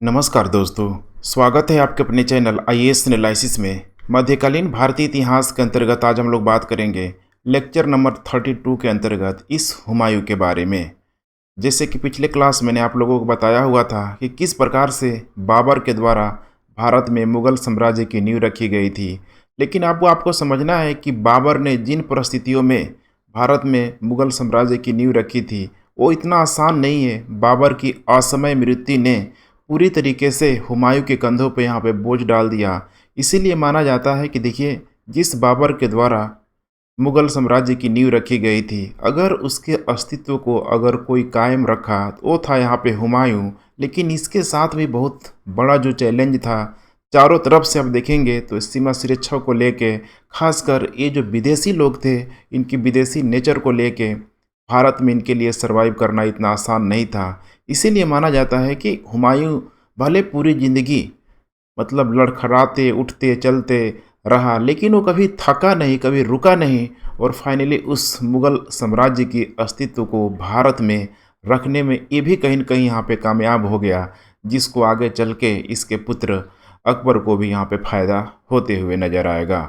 नमस्कार दोस्तों, स्वागत है आपके अपने चैनल आईएएस एनालिसिस में। मध्यकालीन भारतीय इतिहास के अंतर्गत आज हम लोग बात करेंगे लेक्चर नंबर 32 के अंतर्गत इस हुमायूं के बारे में। जैसे कि पिछले क्लास मैंने आप लोगों को बताया हुआ था कि किस प्रकार से बाबर के द्वारा भारत में मुग़ल साम्राज्य की नींव रखी गई थी। लेकिन आपको समझना है कि बाबर ने जिन परिस्थितियों में भारत में मुग़ल साम्राज्य की नींव रखी थी वो इतना आसान नहीं है। बाबर की असमय मृत्यु ने पूरी तरीके से हुमायूं के कंधों पे यहाँ पे बोझ डाल दिया। इसीलिए माना जाता है कि देखिए, जिस बाबर के द्वारा मुग़ल साम्राज्य की नींव रखी गई थी, अगर उसके अस्तित्व को अगर कोई कायम रखा तो वो था यहाँ पे हुमायूं। लेकिन इसके साथ भी बहुत बड़ा जो चैलेंज था, चारों तरफ से आप देखेंगे तो सीमा सुरक्षा को लेके, खासकर ये जो विदेशी लोग थे, इनकी विदेशी नेचर को लेके भारत में इनके लिए सरवाइव करना इतना आसान नहीं था। इसीलिए माना जाता है कि हुमायूं भले पूरी ज़िंदगी मतलब लड़खड़ाते उठते चलते रहा, लेकिन वो कभी थका नहीं, कभी रुका नहीं, और फाइनली उस मुग़ल साम्राज्य की अस्तित्व को भारत में रखने में ये भी कहीं न कहीं यहाँ पे कामयाब हो गया, जिसको आगे चल के इसके पुत्र अकबर को भी यहाँ पे फ़ायदा होते हुए नज़र आएगा।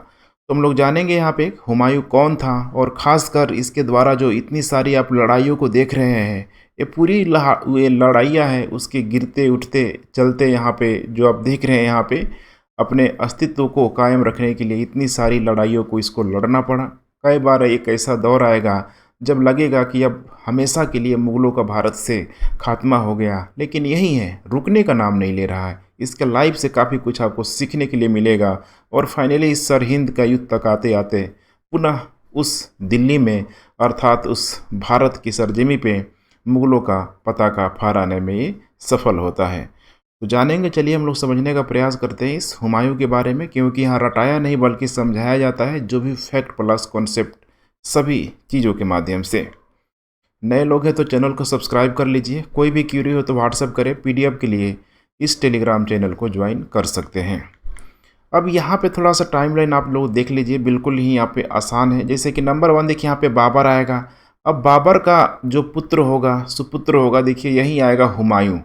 तो हम लोग जानेंगे यहाँ पे हुमायूं कौन था, और ख़ासकर इसके द्वारा जो इतनी सारी आप लड़ाइयों को देख रहे हैं, ये पूरी ये लड़ाइयाँ हैं उसके गिरते उठते चलते यहाँ पे जो आप देख रहे हैं, यहाँ पे अपने अस्तित्व को कायम रखने के लिए इतनी सारी लड़ाइयों को इसको लड़ना पड़ा। कई बार एक ऐसा दौर आएगा जब लगेगा कि अब हमेशा के लिए मुग़लों का भारत से खात्मा हो गया, लेकिन यही है, रुकने का नाम नहीं ले रहा है। इसके लाइफ से काफ़ी कुछ आपको सीखने के लिए मिलेगा, और फाइनली इस सरहिंद का युद्ध तक आते आते पुनः उस दिल्ली में, अर्थात उस भारत की सरजमी पे मुग़लों का पताका फहराने में ये सफल होता है। तो जानेंगे, चलिए हम लोग समझने का प्रयास करते हैं इस हुमायूं के बारे में, क्योंकि यहाँ रटाया नहीं बल्कि समझाया जाता है, जो भी फैक्ट प्लस कॉन्सेप्ट सभी चीज़ों के माध्यम से। नए लोग हैं तो चैनल को सब्सक्राइब कर लीजिए, कोई भी क्यूरी हो तो व्हाट्सअप करें, पीडीएफ के लिए इस टेलीग्राम चैनल को ज्वाइन कर सकते हैं। अब यहाँ पे थोड़ा सा टाइमलाइन आप लोग देख लीजिए, बिल्कुल ही यहाँ पे आसान है। जैसे कि नंबर 1 देखिए, यहाँ पे बाबर आएगा। अब बाबर का जो पुत्र होगा, सुपुत्र होगा, देखिए यही आएगा हुमायूं।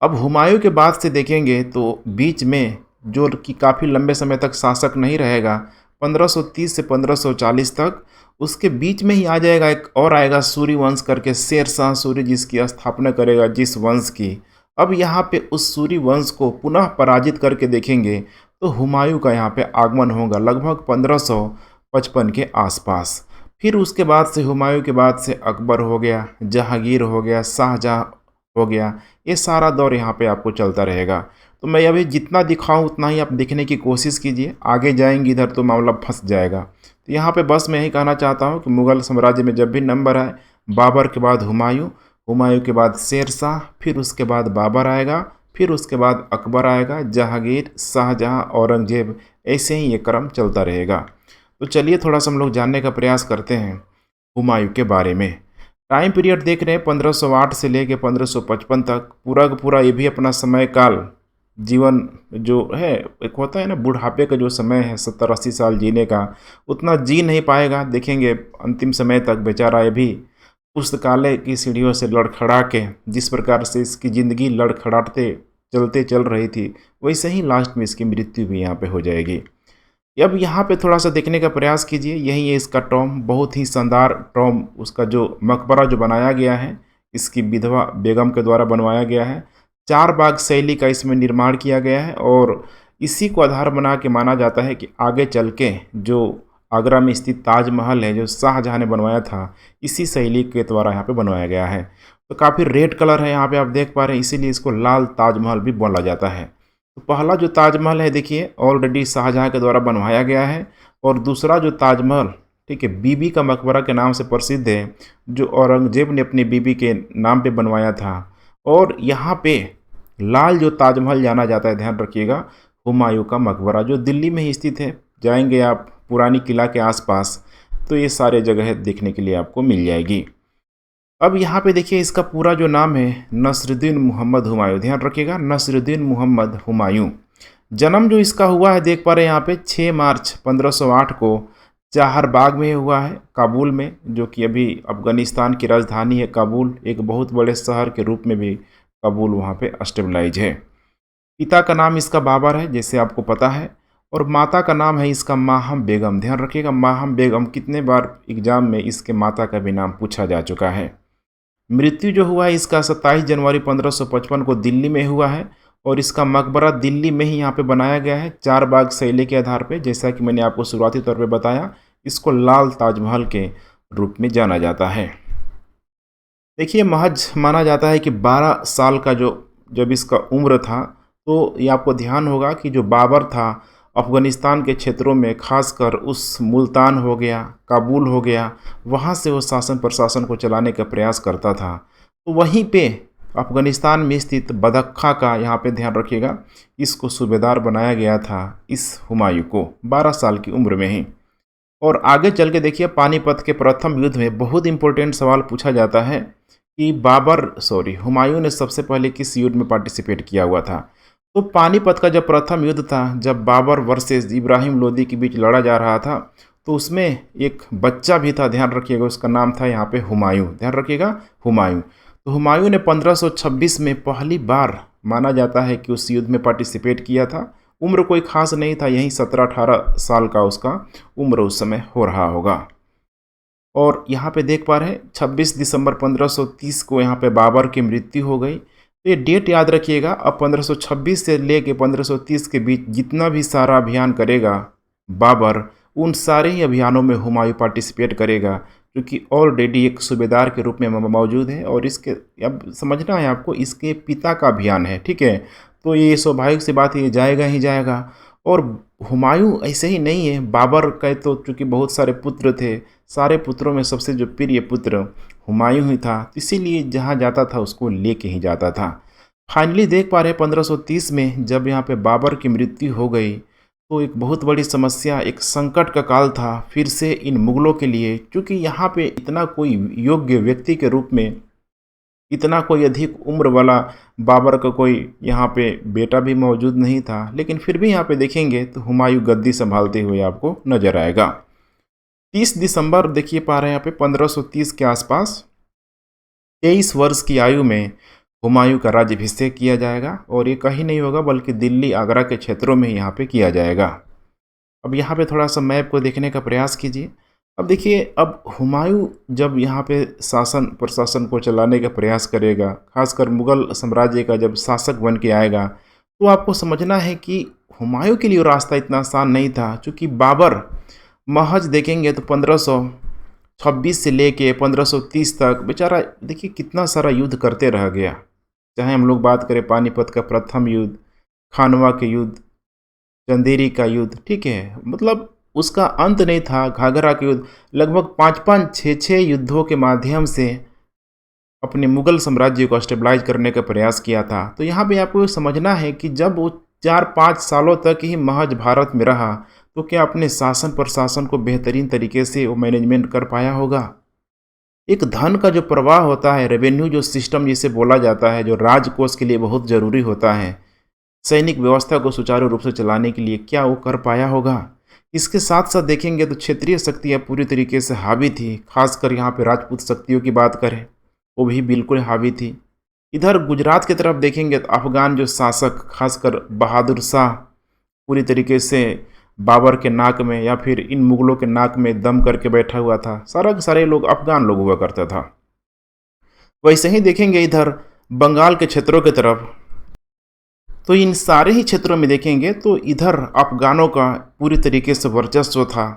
अब हुमायूं के बाद से देखेंगे तो बीच में जो कि काफ़ी लंबे समय तक शासक नहीं रहेगा, 1530 से 1540 तक, उसके बीच में ही आ जाएगा एक और आएगा सूर्यवंश करके, शेर शाह सूरी, जिसकी स्थापना करेगा जिस वंश की। अब यहाँ पे उस सूर्यवंश को पुनः पराजित करके देखेंगे तो हुमायूं का यहाँ पे आगमन होगा लगभग 1555 के आसपास। फिर उसके बाद से हुमायूं के बाद से अकबर हो गया, जहांगीर हो गया, शाहजहां हो गया। ये सारा दौर यहाँ पे आपको चलता रहेगा। तो मैं अभी जितना दिखाऊं उतना ही आप देखने की कोशिश कीजिए, आगे जाएंगे इधर तो मामला फंस जाएगा। तो यहाँ पे बस मैं यही कहना चाहता हूँ कि मुग़ल साम्राज्य में जब भी नंबर आए, बाबर के बाद हुमायूं, हुमायूं के बाद शेर शाह, फिर उसके बाद बाबर आएगा, फिर उसके बाद अकबर आएगा, जहांगीर, शाहजहां, औरंगजेब, ऐसे ही ये क्रम चलता रहेगा। तो चलिए थोड़ा सा हम लोग जानने का प्रयास करते हैं हुमायूं के बारे में। टाइम पीरियड देख रहे हैं 1508 से लेके 1555 तक, पूरा का पूरा ये भी अपना समय काल, जीवन जो है, एक होता है ना बुढ़ापे का जो समय है 70-80 साल जीने का, उतना जी नहीं पाएगा। देखेंगे अंतिम समय तक बेचारा ये भी पुस्तकालय की सीढ़ियों से लड़खड़ा के, जिस प्रकार से इसकी ज़िंदगी लड़खड़ाते चलते चल रही थी, वैसे ही लास्ट में इसकी मृत्यु भी यहाँ पे हो जाएगी। अब यहाँ पे थोड़ा सा देखने का प्रयास कीजिए, यही है इसका टॉम, बहुत ही शानदार टॉम, उसका जो मकबरा जो बनाया गया है, इसकी विधवा बेगम के द्वारा बनवाया गया है। 4 बाग शैली का इसमें निर्माण किया गया है, और इसी को आधार बना के माना जाता है कि आगे चल के जो आगरा में स्थित ताजमहल है, जो शाहजहां ने बनवाया था, इसी शैली के द्वारा यहाँ पे बनवाया गया है। तो काफ़ी रेड कलर है यहाँ पे आप देख पा रहे हैं, इसीलिए इसको लाल ताजमहल भी बोला जाता है। तो पहला जो ताजमहल है देखिए ऑलरेडी शाहजहां के द्वारा बनवाया गया है, और दूसरा जो ताजमहल, ठीक है, बीबी का मकबरा के नाम से प्रसिद्ध है, जो औरंगजेब ने अपनी बीबी के नाम पे बनवाया था। और यहाँ पे लाल जो ताजमहल जाना जाता है, ध्यान रखिएगा, हुमायूं का मकबरा जो दिल्ली में ही स्थित है। जाएंगे आप पुरानी किला के आसपास तो ये सारे जगह देखने के लिए आपको मिल जाएगी। अब यहाँ पे देखिए इसका पूरा जो नाम है नसरुद्दीन मोहम्मद हुमायूं, ध्यान रखिएगा, नसरुद्दीन मोहम्मद हुमायूं। जन्म जो इसका हुआ है देख पा रहे हैं यहाँ पे 6 मार्च 1508 को चाहरबाग में हुआ है, काबुल में, जो कि अभी अफ़गानिस्तान की राजधानी है काबुल। एक बहुत बड़े शहर के रूप में भी काबुल वहाँ पे स्टेबलाइज है। पिता का नाम इसका बाबर है, जैसे आपको पता है, और माता का नाम है इसका माहम बेगम। ध्यान रखिएगा, माहम बेगम, कितने बार एग्जाम में इसके माता का भी नाम पूछा जा चुका है। मृत्यु जो हुआ है इसका 27 जनवरी 1555 को दिल्ली में हुआ है, और इसका मकबरा दिल्ली में ही यहाँ पे बनाया गया है, चार बाग शैली के आधार पे। जैसा कि मैंने आपको शुरुआती तौर पे बताया, इसको लाल ताजमहल के रूप में जाना जाता है। देखिए, महज माना जाता है कि 12 साल का जब इसका उम्र था, तो ये आपको ध्यान होगा कि जो बाबर था, अफ़गानिस्तान के क्षेत्रों में, खासकर उस मुल्तान हो गया, काबुल हो गया, वहाँ से वो शासन प्रशासन को चलाने का प्रयास करता था। तो वहीं पे अफ़गानिस्तान में स्थित बदख्खा का, यहाँ पे ध्यान रखिएगा, इसको सूबेदार बनाया गया था इस हुमायूं को 12 साल की उम्र में ही। और आगे चल के देखिए, पानीपत के प्रथम युद्ध में बहुत इंपॉर्टेंट सवाल पूछा जाता है कि हुमायूं ने सबसे पहले किस युद्ध में पार्टिसिपेट किया हुआ था। तो पानीपत का जब प्रथम युद्ध था, जब बाबर वर्सेस इब्राहिम लोदी के बीच लड़ा जा रहा था, तो उसमें एक बच्चा भी था, ध्यान रखिएगा, उसका नाम था यहाँ पे हुमायूं। ध्यान रखिएगा, हुमायूं। तो हुमायूं ने 1526 में पहली बार माना जाता है कि उस युद्ध में पार्टिसिपेट किया था। उम्र कोई खास नहीं था, यही 17-18 साल का उसका उम्र उस समय हो रहा होगा। और यहाँ पे देख पा रहे हैं 26 दिसंबर 1530 को यहाँ पे बाबर की मृत्यु हो गई। तो ये डेट याद रखिएगा। अब 1526 से लेके 1530 के बीच जितना भी सारा अभियान करेगा बाबर, उन सारे ही अभियानों में हुमायूं पार्टिसिपेट करेगा, क्योंकि ऑलरेडी एक सूबेदार के रूप में मौजूद है। और इसके अब समझना है आपको, इसके पिता का अभियान है, ठीक है। तो ये स्वाभाविक सी बात है, ये जाएगा ही जाएगा। और हुमायूं ऐसे ही नहीं है, बाबर का तो चूँकि बहुत सारे पुत्र थे, सारे पुत्रों में सबसे जो प्रिय पुत्र हुमायूं ही था, तो इसीलिए जहाँ जाता था उसको लेके ही जाता था। फाइनली देख पा रहे हैं 1530 में जब यहाँ पे बाबर की मृत्यु हो गई, तो एक बहुत बड़ी समस्या, एक संकट का काल था फिर से इन मुगलों के लिए, क्योंकि यहाँ पे इतना कोई योग्य व्यक्ति के रूप में, इतना कोई अधिक उम्र वाला बाबर का कोई यहाँ पे बेटा भी मौजूद नहीं था। लेकिन फिर भी यहाँ पे देखेंगे तो हुमायूं गद्दी संभालते हुए आपको नजर आएगा। 30 दिसंबर देखिए पा रहे हैं यहाँ पे 1530 के आसपास 23 वर्ष की आयु में हुमायूं का राज्याभिषेक किया जाएगा, और ये कहीं नहीं होगा बल्कि दिल्ली आगरा के क्षेत्रों में यहाँ पे किया जाएगा। अब यहाँ पे थोड़ा सा मैप को देखने का प्रयास कीजिए। अब देखिए, अब हुमायूं जब यहाँ पे शासन प्रशासन को चलाने का प्रयास करेगा, खासकर मुग़ल साम्राज्य का जब शासक बन के आएगा, तो आपको समझना है कि हुमायूं के लिए रास्ता इतना आसान नहीं था। चूँकि बाबर महज देखेंगे तो 1526 से लेके 1530 तक बेचारा देखिए कितना सारा युद्ध करते रह गया। चाहे हम लोग बात करें पानीपत का प्रथम युद्ध, खानवा के युद्ध, चंदेरी का युद्ध, ठीक है, मतलब उसका अंत नहीं था। घाघरा के युद्ध, लगभग 5-5, 6-6 युद्धों के माध्यम से अपने मुगल साम्राज्य को स्टेबलाइज करने का प्रयास किया था। तो यहाँ पे आपको समझना है कि जब वो 4-5 सालों तक ही महज भारत में रहा, तो क्या अपने शासन प्रशासन को बेहतरीन तरीके से वो मैनेजमेंट कर पाया होगा। एक धन का जो प्रवाह होता है, रेवेन्यू जो सिस्टम जिसे बोला जाता है, जो राजकोष के लिए बहुत ज़रूरी होता है, सैनिक व्यवस्था को सुचारू रूप से चलाने के लिए, क्या वो कर पाया होगा। इसके साथ साथ देखेंगे तो क्षेत्रीय शक्तियाँ पूरी तरीके से हावी थी। खासकर यहाँ पे राजपूत शक्तियों की बात करें, वो भी बिल्कुल हावी थी। इधर गुजरात की तरफ देखेंगे तो अफगान जो शासक, खासकर बहादुर शाह, पूरी तरीके से बाबर के नाक में या फिर इन मुगलों के नाक में दम करके बैठा हुआ था। सारे लोग अफगान लोग हुआ करता था। वैसे ही देखेंगे इधर बंगाल के क्षेत्रों की तरफ, तो इन सारे ही क्षेत्रों में देखेंगे तो इधर अफगानों का पूरी तरीके से वर्चस्व था।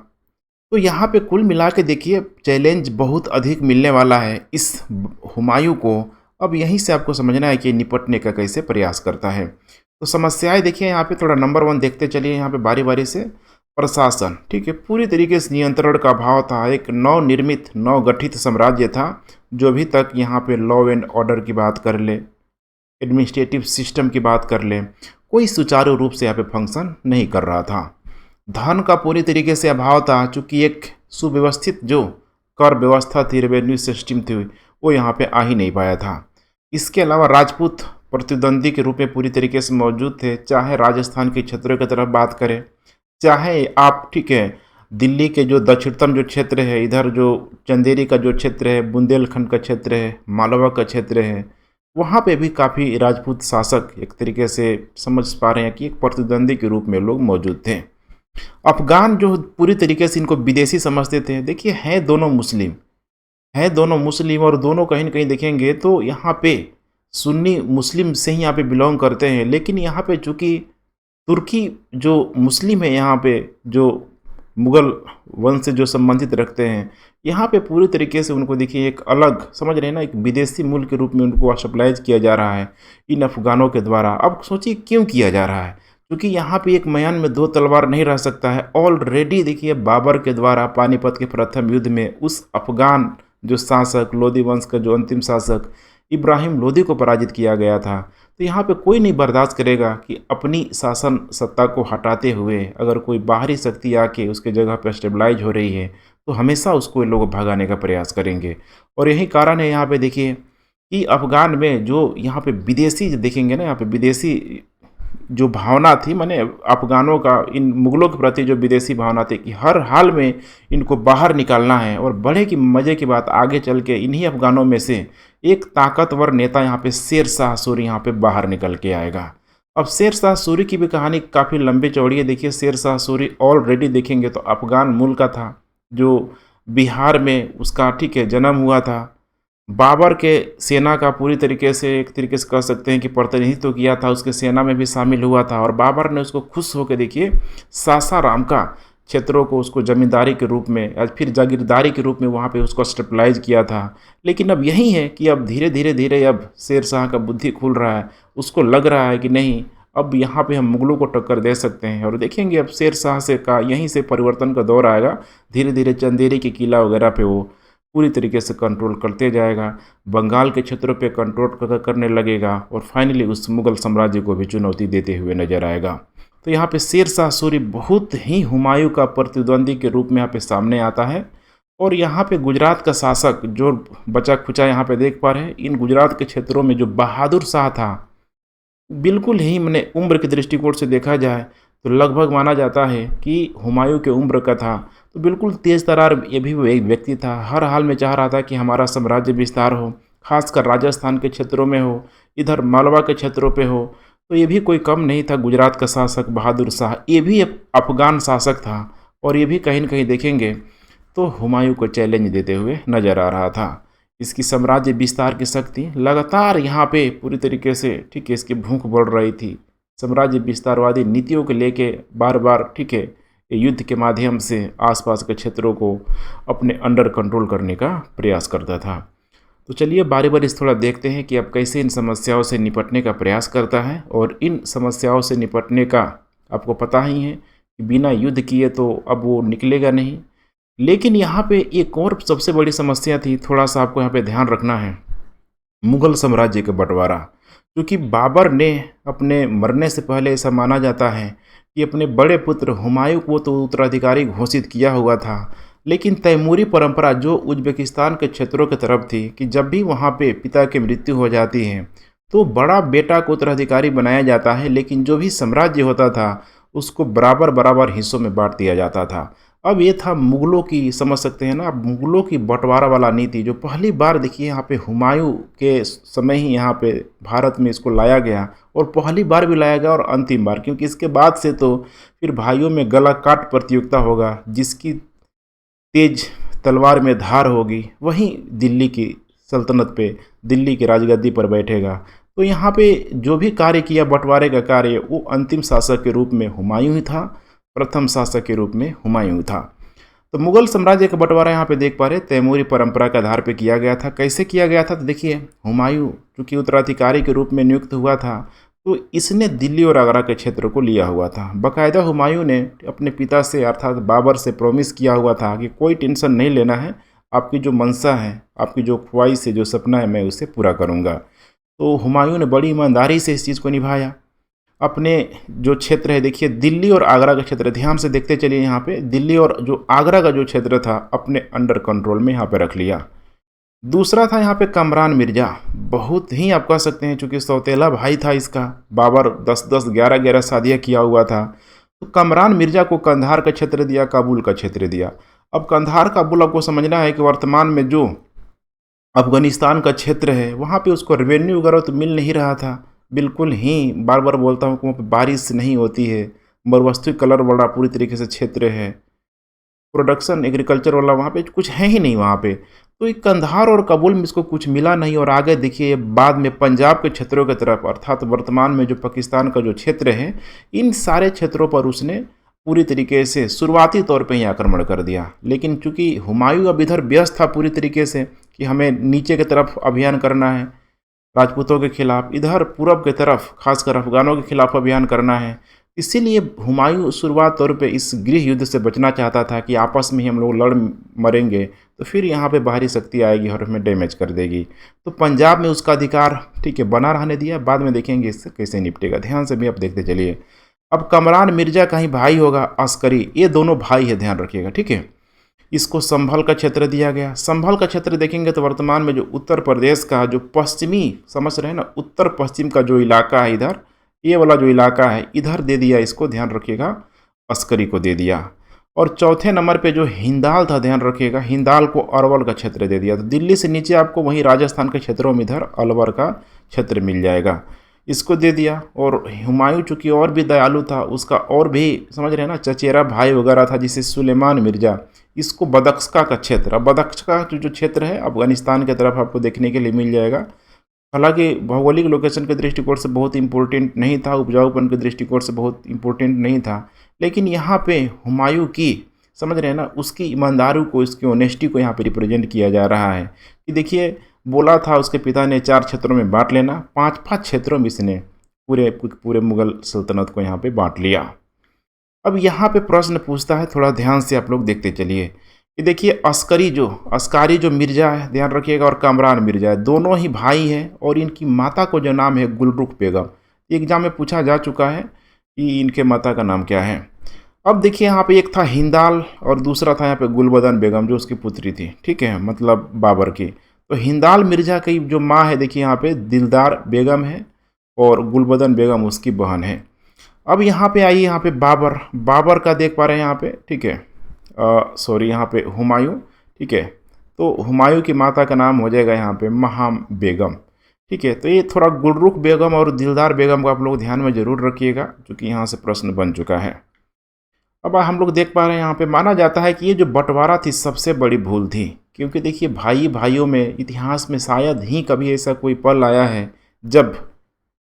तो यहाँ पे कुल मिला के देखिए चैलेंज बहुत अधिक मिलने वाला है इस हुमायूं को। अब यहीं से आपको समझना है कि निपटने का कैसे प्रयास करता है। तो समस्याएं देखिए यहाँ पे, थोड़ा नंबर 1 देखते चलिए यहाँ पे बारी बारी से। प्रशासन, ठीक है, पूरी तरीके से नियंत्रण का अभाव था। एक नवनिर्मित नवगठित साम्राज्य था, जो अभी तक यहाँ पे लॉ एंड ऑर्डर की बात कर ले, एडमिनिस्ट्रेटिव सिस्टम की बात कर ले, कोई सुचारू रूप से यहाँ पे फंक्शन नहीं कर रहा था। धन का पूरी तरीके से अभाव था, चूँकि एक सुव्यवस्थित जो कर व्यवस्था थी, रेवेन्यू सिस्टम थी, वो यहाँ पे आ ही नहीं पाया था। इसके अलावा राजपूत प्रतिद्वंदी के रूप में पूरी तरीके से मौजूद थे, चाहे राजस्थान के क्षेत्रों की तरफ बात करें, चाहे आप, ठीक है, दिल्ली के जो दक्षिणतम जो क्षेत्र है, इधर जो चंदेरी का जो क्षेत्र है, बुंदेलखंड का क्षेत्र है, मालवा का क्षेत्र है, वहाँ पे भी काफ़ी राजपूत शासक एक तरीके से समझ पा रहे हैं कि एक प्रतिद्वंदी के रूप में लोग मौजूद थे। अफ़गान जो पूरी तरीके से इनको विदेशी समझते थे, देखिए हैं दोनों मुस्लिम और दोनों कहीं न कहीं देखेंगे तो यहाँ पे सुन्नी मुस्लिम से ही यहाँ पे बिलॉन्ग करते हैं। लेकिन यहाँ पे चूँकि तुर्की जो मुस्लिम है, यहाँ पे जो मुग़ल वंश से जो संबंधित रखते हैं, यहाँ पे पूरी तरीके से उनको देखिए एक अलग समझ रहे हैं ना, एक विदेशी मूल के रूप में उनको सप्लाइज़ किया जा रहा है इन अफ़गानों के द्वारा। अब सोचिए क्यों किया जा रहा है? क्योंकि यहाँ पे एक म्यान में दो तलवार नहीं रह सकता है। ऑलरेडी देखिए बाबर के द्वारा पानीपत के प्रथम युद्ध में उस अफ़गान जो शासक लोदी वंश का जो अंतिम शासक इब्राहिम लोदी को पराजित किया गया था। तो यहाँ पे कोई नहीं बर्दाश्त करेगा कि अपनी शासन सत्ता को हटाते हुए अगर कोई बाहरी शक्ति आके उसके जगह पर स्टेबलाइज हो रही है, तो हमेशा उसको ये लोग भगाने का प्रयास करेंगे। और यही कारण है यहाँ पे देखिए कि अफ़गान में जो यहाँ पे विदेशी जो देखेंगे ना, यहाँ पे विदेशी जो भावना थी, माने अफ़गानों का इन मुग़लों के प्रति जो विदेशी भावना थी कि हर हाल में इनको बाहर निकालना है। और बड़े की मज़े की बात, आगे चल के इन्हीं अफ़गानों में से एक ताकतवर नेता यहाँ पे शेर शाह सूरी यहाँ पे बाहर निकल के आएगा। अब शेर शाह सूरी की भी कहानी काफ़ी लंबी चौड़ी है। देखिए शेर शाह सूरी ऑलरेडी देखेंगे तो अफ़गान मूल का था, जो बिहार में उसका ठीक है जन्म हुआ था। बाबर के सेना का पूरी तरीके से एक तरीके से कह सकते हैं कि प्रतिनिधित्व किया था, उसके सेना में भी शामिल हुआ था। और बाबर ने उसको खुश होकर देखिए सासाराम का क्षेत्रों को उसको ज़मींदारी के रूप में या फिर जागीरदारी के रूप में वहाँ पे उसको स्टेबलाइज किया था। लेकिन अब यही है कि अब धीरे धीरे अब शेर शाह का बुद्धि खुल रहा है, उसको लग रहा है कि नहीं, अब यहाँ पे हम मुग़लों को टक्कर दे सकते हैं। और देखेंगे अब शेर शाह से का यहीं से परिवर्तन का दौर आएगा। धीरे धीरे चंदेरी के किला वगैरह पे वो पूरी तरीके से कंट्रोल करते जाएगा, बंगाल के क्षेत्रों पे कंट्रोल करने लगेगा और फाइनली उस मुग़ल साम्राज्य को भी चुनौती देते हुए नजर आएगा। तो यहाँ पे शेर शाह सूरी बहुत ही हुमायूं का प्रतिद्वंदी के रूप में यहाँ पे सामने आता है। और यहाँ पे गुजरात का शासक जो बचा खुचा यहाँ पे देख पा रहे हैं, इन गुजरात के क्षेत्रों में जो बहादुर शाह था, बिल्कुल ही मैंने उम्र के दृष्टिकोण से देखा जाए तो लगभग माना जाता है कि हुमायूं के उम्र का था। तो बिल्कुल तेज़ तर्रार ये भी वो एक व्यक्ति था, हर हाल में चाह रहा था कि हमारा साम्राज्य विस्तार हो, खासकर राजस्थान के क्षेत्रों में हो, इधर मालवा के क्षेत्रों पे हो। तो ये भी कोई कम नहीं था, गुजरात का शासक बहादुर शाह, ये भी एक अफ़गान शासक था। और ये भी कहीं न कहीं देखेंगे तो हुमायूं को चैलेंज देते हुए नजर आ रहा था। इसकी साम्राज्य विस्तार की शक्ति लगातार यहाँ पे पूरी तरीके से ठीक है इसकी भूख बढ़ रही थी। साम्राज्य विस्तारवादी नीतियों को लेके बार बार ठीक है युद्ध के माध्यम से आसपास के क्षेत्रों को अपने अंडर कंट्रोल करने का प्रयास करता था। तो चलिए बारी बारी इस थोड़ा देखते हैं कि अब कैसे इन समस्याओं से निपटने का प्रयास करता है। और इन समस्याओं से निपटने का आपको पता ही है कि बिना युद्ध किए तो अब वो निकलेगा नहीं। लेकिन यहाँ पे एक और सबसे बड़ी समस्या थी, थोड़ा सा आपको यहाँ पे ध्यान रखना है, मुग़ल साम्राज्य का बंटवारा। क्योंकि बाबर ने अपने मरने से पहले ऐसा माना जाता है कि अपने बड़े पुत्र हुमायूं को तो उत्तराधिकारी घोषित किया हुआ था। लेकिन तैमूरी परंपरा जो उज़्बेकिस्तान के क्षेत्रों की तरफ थी कि जब भी वहाँ पे पिता की मृत्यु हो जाती है तो बड़ा बेटा को उत्तराधिकारी बनाया जाता है, लेकिन जो भी साम्राज्य होता था उसको बराबर बराबर हिस्सों में बांट दिया जाता था। अब ये था मुग़लों की, समझ सकते हैं ना, मुग़लों की बंटवारा वाला नीति जो पहली बार देखिए यहाँ पे हुमायूं के समय ही यहाँ पे भारत में इसको लाया गया। और पहली बार भी लाया गया और अंतिम बार, क्योंकि इसके बाद से तो फिर भाइयों में गला काट प्रतियोगिता होगा, जिसकी तेज तलवार में धार होगी वहीं दिल्ली की सल्तनत पे, दिल्ली की राजगद्दी पर बैठेगा। तो यहाँ पे जो भी कार्य किया बंटवारे का कार्य, वो अंतिम शासक के रूप में हुमायूं ही था, प्रथम शासक के रूप में हुमायूं था। तो मुग़ल साम्राज्य का बंटवारा यहाँ पे देख पा रहे तैमूरी परंपरा के आधार पे किया गया था। कैसे किया गया था? तो देखिए हुमायूं चूँकि उत्तराधिकारी के रूप में नियुक्त हुआ था तो इसने दिल्ली और आगरा के क्षेत्र को लिया हुआ था। बाकायदा हुमायूं ने अपने पिता से अर्थात बाबर से प्रॉमिस किया हुआ था कि कोई टेंशन नहीं लेना है, आपकी जो मंशा है, आपकी जो ख्वाहिश है, जो सपना है, मैं उसे पूरा करूँगा। तो हुमायूं ने बड़ी ईमानदारी से इस चीज़ को निभाया। अपने जो क्षेत्र है देखिए दिल्ली और आगरा का क्षेत्र, ध्यान से देखते चलिए, यहाँ पे दिल्ली और जो आगरा का जो क्षेत्र था अपने अंडर कंट्रोल में यहाँ पे रख लिया। दूसरा था यहाँ पे कमरान मिर्ज़ा, बहुत ही आप कह सकते हैं चूँकि सौतेला भाई था इसका, बाबर 10-10 11-11 शादियाँ किया हुआ था। तो कमरान मिर्ज़ा को कंधार का क्षेत्र दिया, काबुल का क्षेत्र दिया। अब कंधार काबुल आपको समझना है कि वर्तमान में जो अफ़गानिस्तान का क्षेत्र है, वहाँ पे उसको रेवेन्यू वगैरह तो मिल नहीं रहा था। बिल्कुल ही बार-बार बोलता हूँ कि वहाँ पे बारिश नहीं होती है, मरुस्थलीय कलर वाला पूरी तरीके से क्षेत्र है। प्रोडक्शन एग्रीकल्चर वाला वहाँ पे कुछ है ही नहीं वहाँ पे। तो ये कंधार और काबुल में इसको कुछ मिला नहीं और आगे देखिए बाद में पंजाब के क्षेत्रों की तरफ अर्थात वर्तमान में जो पाकिस्तान का जो क्षेत्र है, इन सारे क्षेत्रों पर उसने पूरी तरीके से शुरुआती तौर पे ही आक्रमण कर दिया। लेकिन चूँकि हुमायूँ अब इधर व्यस्त था पूरी तरीके से कि हमें नीचे की तरफ अभियान करना है, राजपूतों के खिलाफ, इधर पूरब की तरफ खासकर अफ़गानों के खिलाफ अभियान करना है। इसीलिए हुमायूँ शुरुआत तौर पे इस गृह युद्ध से बचना चाहता था कि आपस में ही हम लोग लड़ मरेंगे तो फिर यहाँ पे बाहरी शक्ति आएगी और हमें डैमेज कर देगी। तो पंजाब में उसका अधिकार ठीक है बना रहने दिया, बाद में देखेंगे इससे कैसे निपटेगा। ध्यान से भी आप देखते चलिए। अब कमरान मिर्जा का ही भाई होगा अस्करी, ये दोनों भाई है, ध्यान रखिएगा, ठीक है। इसको संभल का क्षेत्र दिया गया। संभल का क्षेत्र देखेंगे तो वर्तमान में जो उत्तर प्रदेश का जो पश्चिमी, समझ रहे हैं ना, उत्तर पश्चिम का जो इलाका है इधर, ये वाला जो इलाका है इधर दे दिया इसको, ध्यान रखिएगा, अस्करी को दे दिया। और चौथे नंबर पे जो हिंदाल था, ध्यान रखिएगा, हिंदाल को अरवल का क्षेत्र दे दिया। तो दिल्ली से नीचे आपको वहीं राजस्थान के क्षेत्रों में इधर अलवर का क्षेत्र मिल जाएगा, इसको दे दिया। और हुमायूं चूँकि और भी दयालु था, उसका और भी समझ रहे हैं ना चचेरा भाई वगैरह था जिसे सुलेमान मिर्जा, इसको बदख्शा का क्षेत्र, अब बदख्शा जो क्षेत्र है अफगानिस्तान की तरफ आपको देखने के लिए मिल जाएगा। हालांकि भौगोलिक लोकेशन के दृष्टिकोण से बहुत इंपॉर्टेंट नहीं था, उपजाऊपन के दृष्टिकोण से बहुत इंपॉर्टेंट नहीं था, लेकिन यहाँ पे हुमायूं की, समझ रहे हैं ना, उसकी ईमानदारी को, इसकी ऑनेस्टी को यहाँ पे रिप्रेजेंट किया जा रहा है कि देखिए बोला था उसके पिता ने 4 क्षेत्रों में बांट लेना, 5-5 क्षेत्रों में इसने पूरे पूरे मुगल सल्तनत को यहाँ पे बांट लिया। अब यहाँ पे प्रश्न पूछता है, थोड़ा ध्यान से आप लोग देखते चलिए कि देखिए अस्कारी जो मिर्जा है, ध्यान रखिएगा, और कामरान मिर्जा है, दोनों ही भाई हैं और इनकी माता को जो नाम है गुलरुख बेगम, एग्जाम में पूछा जा चुका है कि इनके माता का नाम क्या है। अब देखिए यहाँ पे एक था हिंदाल और दूसरा था यहाँ पे गुलबदन बेगम जो उसकी पुत्री थी, ठीक है, मतलब बाबर की। तो हिंदाल मिर्जा की जो माँ है देखिए यहाँ पे दिलदार बेगम है और गुलबदन बेगम उसकी बहन है। अब यहाँ पे आइए, यहाँ पे बाबर का देख पा रहे हैं यहाँ पे, ठीक है, सॉरी यहाँ पे हुमायूं, ठीक है। तो हुमायूं की माता का नाम हो जाएगा यहाँ पे महाम बेगम, ठीक है। तो ये थोड़ा गुलरुख बेगम और दिलदार बेगम को आप लोग ध्यान में जरूर रखिएगा क्योंकि यहाँ से प्रश्न बन चुका है। अब हम लोग देख पा रहे हैं यहाँ पे माना जाता है कि ये जो बंटवारा थी सबसे बड़ी भूल थी, क्योंकि देखिए भाइयों में इतिहास में शायद ही कभी ऐसा कोई पल आया है जब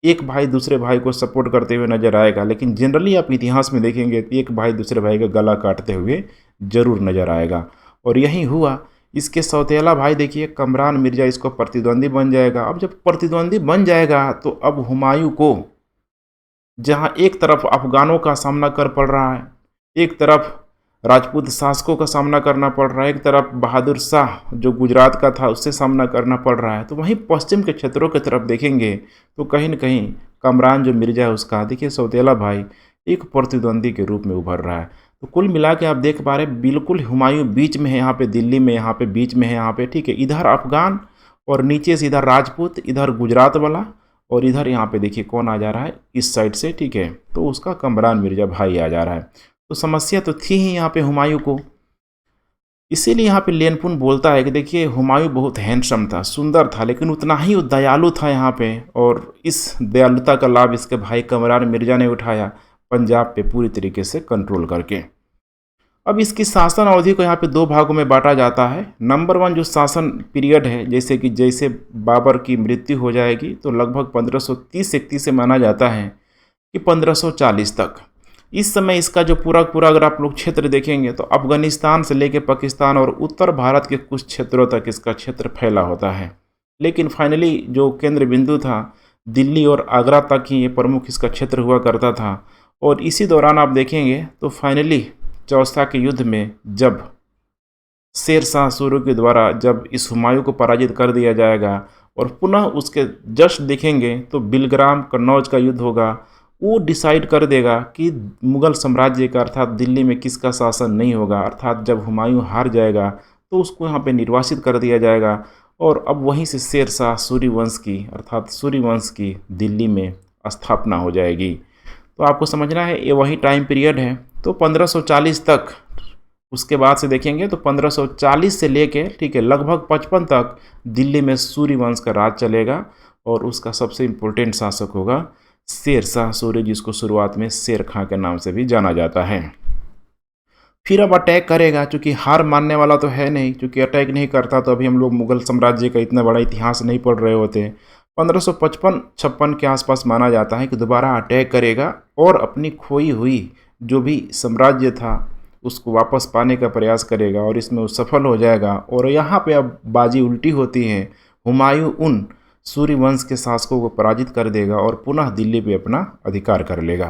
एक भाई दूसरे भाई को सपोर्ट करते हुए नजर आएगा, लेकिन जनरली आप इतिहास में देखेंगे तो एक भाई दूसरे भाई का गला काटते हुए जरूर नजर आएगा। और यही हुआ, इसके सौतेला भाई देखिए कमरान मिर्जा इसको प्रतिद्वंदी बन जाएगा। अब जब प्रतिद्वंदी बन जाएगा तो अब हुमायूं को जहां एक तरफ अफगानों का सामना कर पड़ रहा है, एक तरफ राजपूत शासकों का सामना करना पड़ रहा है, एक तरफ बहादुर शाह जो गुजरात का था उससे सामना करना पड़ रहा है, तो वहीं पश्चिम के क्षेत्रों की तरफ देखेंगे तो कहीं न कहीं कमरान जो मिर्जा है उसका देखिए सौतेला भाई एक प्रतिद्वंदी के रूप में उभर रहा है। तो कुल मिला के आप देख पा रहे हैं बिल्कुल हुमायूं बीच में है, यहाँ पे दिल्ली में, यहाँ पे बीच में है, यहाँ पे, ठीक है, इधर अफगान और नीचे से इधर राजपूत, इधर गुजरात वाला, और इधर यहाँ पे देखिए कौन आ जा रहा है इस साइड से, ठीक है, तो उसका कमरान मिर्जा भाई आ जा रहा है। तो समस्या तो थी ही यहाँ पे हुमायूं को, इसीलिए यहाँ पे लेनपुन बोलता है कि देखिए हुमायूं बहुत हैंडसम था, सुंदर था, लेकिन उतना ही वो दयालु था यहाँ पे, और इस दयालुता का लाभ इसके भाई कमरान मिर्जा ने उठाया पंजाब पे पूरी तरीके से कंट्रोल करके। अब इसकी शासन अवधि को यहाँ पे 2 भागों में बांटा जाता है। नंबर 1 जो शासन पीरियड है, जैसे बाबर की मृत्यु हो जाएगी तो लगभग 1530-31 से माना जाता है कि 1540 तक। इस समय इसका जो पूरा अगर आप लोग क्षेत्र देखेंगे तो अफगानिस्तान से लेकर पाकिस्तान और उत्तर भारत के कुछ क्षेत्रों तक इसका क्षेत्र फैला होता है, लेकिन फाइनली जो केंद्र बिंदु था दिल्ली और आगरा तक ही ये प्रमुख इसका क्षेत्र हुआ करता था। और इसी दौरान आप देखेंगे तो फाइनली चौसा के युद्ध में जब शेर शाह सूरी के द्वारा जब इस हुमायूं को पराजित कर दिया जाएगा और पुनः उसके जस्ट देखेंगे तो बिलग्राम कन्नौज का युद्ध होगा, वो डिसाइड कर देगा कि मुगल साम्राज्य का अर्थात दिल्ली में किसका शासन नहीं होगा, अर्थात जब हुमायूं हार जाएगा तो उसको यहाँ पे निर्वासित कर दिया जाएगा और अब वहीं से शेर शाह सूरी वंश की अर्थात सूरी वंश की दिल्ली में स्थापना हो जाएगी। तो आपको समझना है ये वही टाइम पीरियड है। तो 1540 तक उसके बाद से देखेंगे तो 1540 से लेके ठीक है लगभग 55 तक दिल्ली में सूर्यवंश का राज चलेगा और उसका सबसे इम्पोर्टेंट शासक होगा शेर शाह सूरी, जिसको शुरुआत में शेर खां के नाम से भी जाना जाता है। फिर अब अटैक करेगा, चूँकि हार मानने वाला तो है नहीं, चूँकि अटैक नहीं करता तो अभी हम लोग मुगल साम्राज्य का इतना बड़ा इतिहास नहीं पढ़ रहे होते। 1555-56 के आसपास माना जाता है कि दोबारा अटैक करेगा और अपनी खोई हुई जो भी साम्राज्य था उसको वापस पाने का प्रयास करेगा और इसमें वो सफल हो जाएगा। और यहाँ पे अब बाजी उल्टी होती है, हुमायूं उन सूर्यवंश के शासकों को पराजित कर देगा और पुनः दिल्ली पे अपना अधिकार कर लेगा।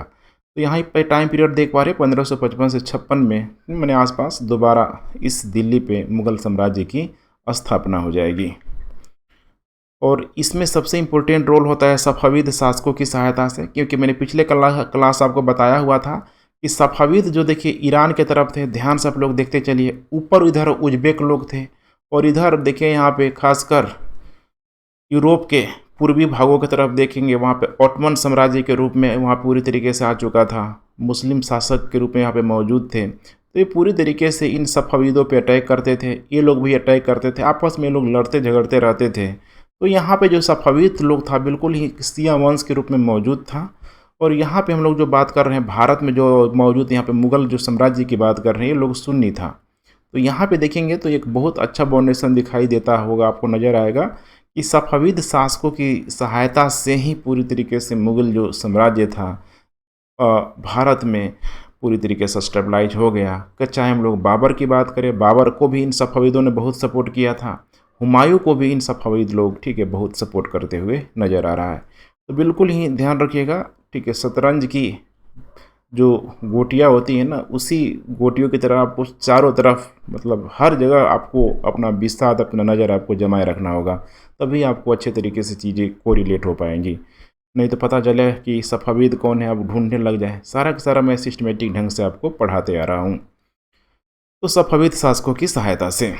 तो यहाँ पे टाइम पीरियड देख पा रहे 1555 से 56 में मैंने आसपास दोबारा इस दिल्ली पे मुगल साम्राज्य की स्थापना हो जाएगी। और इसमें सबसे इम्पोर्टेंट रोल होता है सफ़ाविद शासकों की सहायता से, क्योंकि मैंने पिछले क्लास आपको बताया हुआ था कि सफ़ाविद जो देखिए ईरान के तरफ थे, ध्यान से आप लोग देखते चलिए, ऊपर इधर उज़्बेक लोग थे और इधर देखिए यहाँ पे खासकर यूरोप के पूर्वी भागों की तरफ देखेंगे वहाँ पे ऑटोमन साम्राज्य के रूप में वहाँ पूरी तरीके से आ चुका था, मुस्लिम शासक के रूप में यहाँ पे मौजूद थे। तो ये पूरी तरीके से इन सफ़ाविदों पे अटैक करते थे, ये लोग भी अटैक करते थे, आपस में लोग लड़ते झगड़ते रहते थे। तो यहाँ पे जो सफ़ाविद लोग था बिल्कुल ही शिया वंश के रूप में मौजूद था। और यहाँ पे हम लोग जो बात कर रहे हैं भारत में जो मौजूद यहाँ पे मुग़ल जो साम्राज्य की बात कर रहे हैं, ये लोग सुन्नी था। तो यहाँ पे देखेंगे तो एक बहुत अच्छा फाउंडेशन दिखाई देता होगा, आपको नज़र आएगा कि सफ़ाविद शासकों की सहायता से ही पूरी तरीके से मुग़ल जो साम्राज्य था भारत में पूरी तरीके से स्टेबलाइज हो गया। कि चाहे हम लोग बाबर की बात करें, बाबर को भी इन सफ़ाविदों ने बहुत सपोर्ट किया था, हुमायूं को भी इन सफ़ाविद लोग ठीक है बहुत सपोर्ट करते हुए नज़र आ रहा है। तो बिल्कुल ही ध्यान रखिएगा, ठीक है, शतरंज की जो गोटियाँ होती हैं ना, उसी गोटियों की तरह आपको चारों तरफ मतलब हर जगह आपको अपना बिसात अपना नज़र आपको जमाए रखना होगा, तभी आपको अच्छे तरीके से चीज़ें कोरिलेट हो पाएंगी। नहीं तो पता चले कि सफ़ाविद कौन है आप ढूंढने लग जाए। सारा का सारा मैं सिस्टमेटिक ढंग से आपको पढ़ाते आ रहा हूँ। तो सफ़ाविद शासकों की सहायता से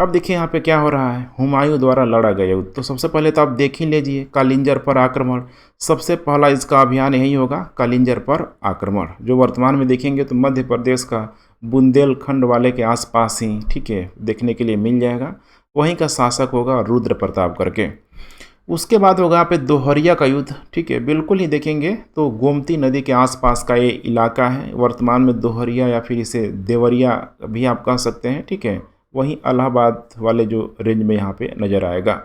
अब देखिए यहाँ पे क्या हो रहा है, हुमायूं द्वारा लड़ा गया युद्ध। तो सबसे पहले तो आप देख ही लीजिए कालिंजर पर आक्रमण, सबसे पहला इसका अभियान यही होगा कालिंजर पर आक्रमण, जो वर्तमान में देखेंगे तो मध्य प्रदेश का बुंदेलखंड वाले के आसपास ही ठीक है देखने के लिए मिल जाएगा। वहीं का शासक होगा रुद्र प्रताप करके। उसके बाद होगा यहाँ पे दोहरिया का युद्ध, ठीक है, बिल्कुल ही देखेंगे तो गोमती नदी के आसपास का ये इलाका है, वर्तमान में दोहरिया या फिर इसे देवरिया भी आप कह सकते हैं, ठीक है, वहीं इलाहाबाद वाले जो रेंज में यहाँ पे नज़र आएगा।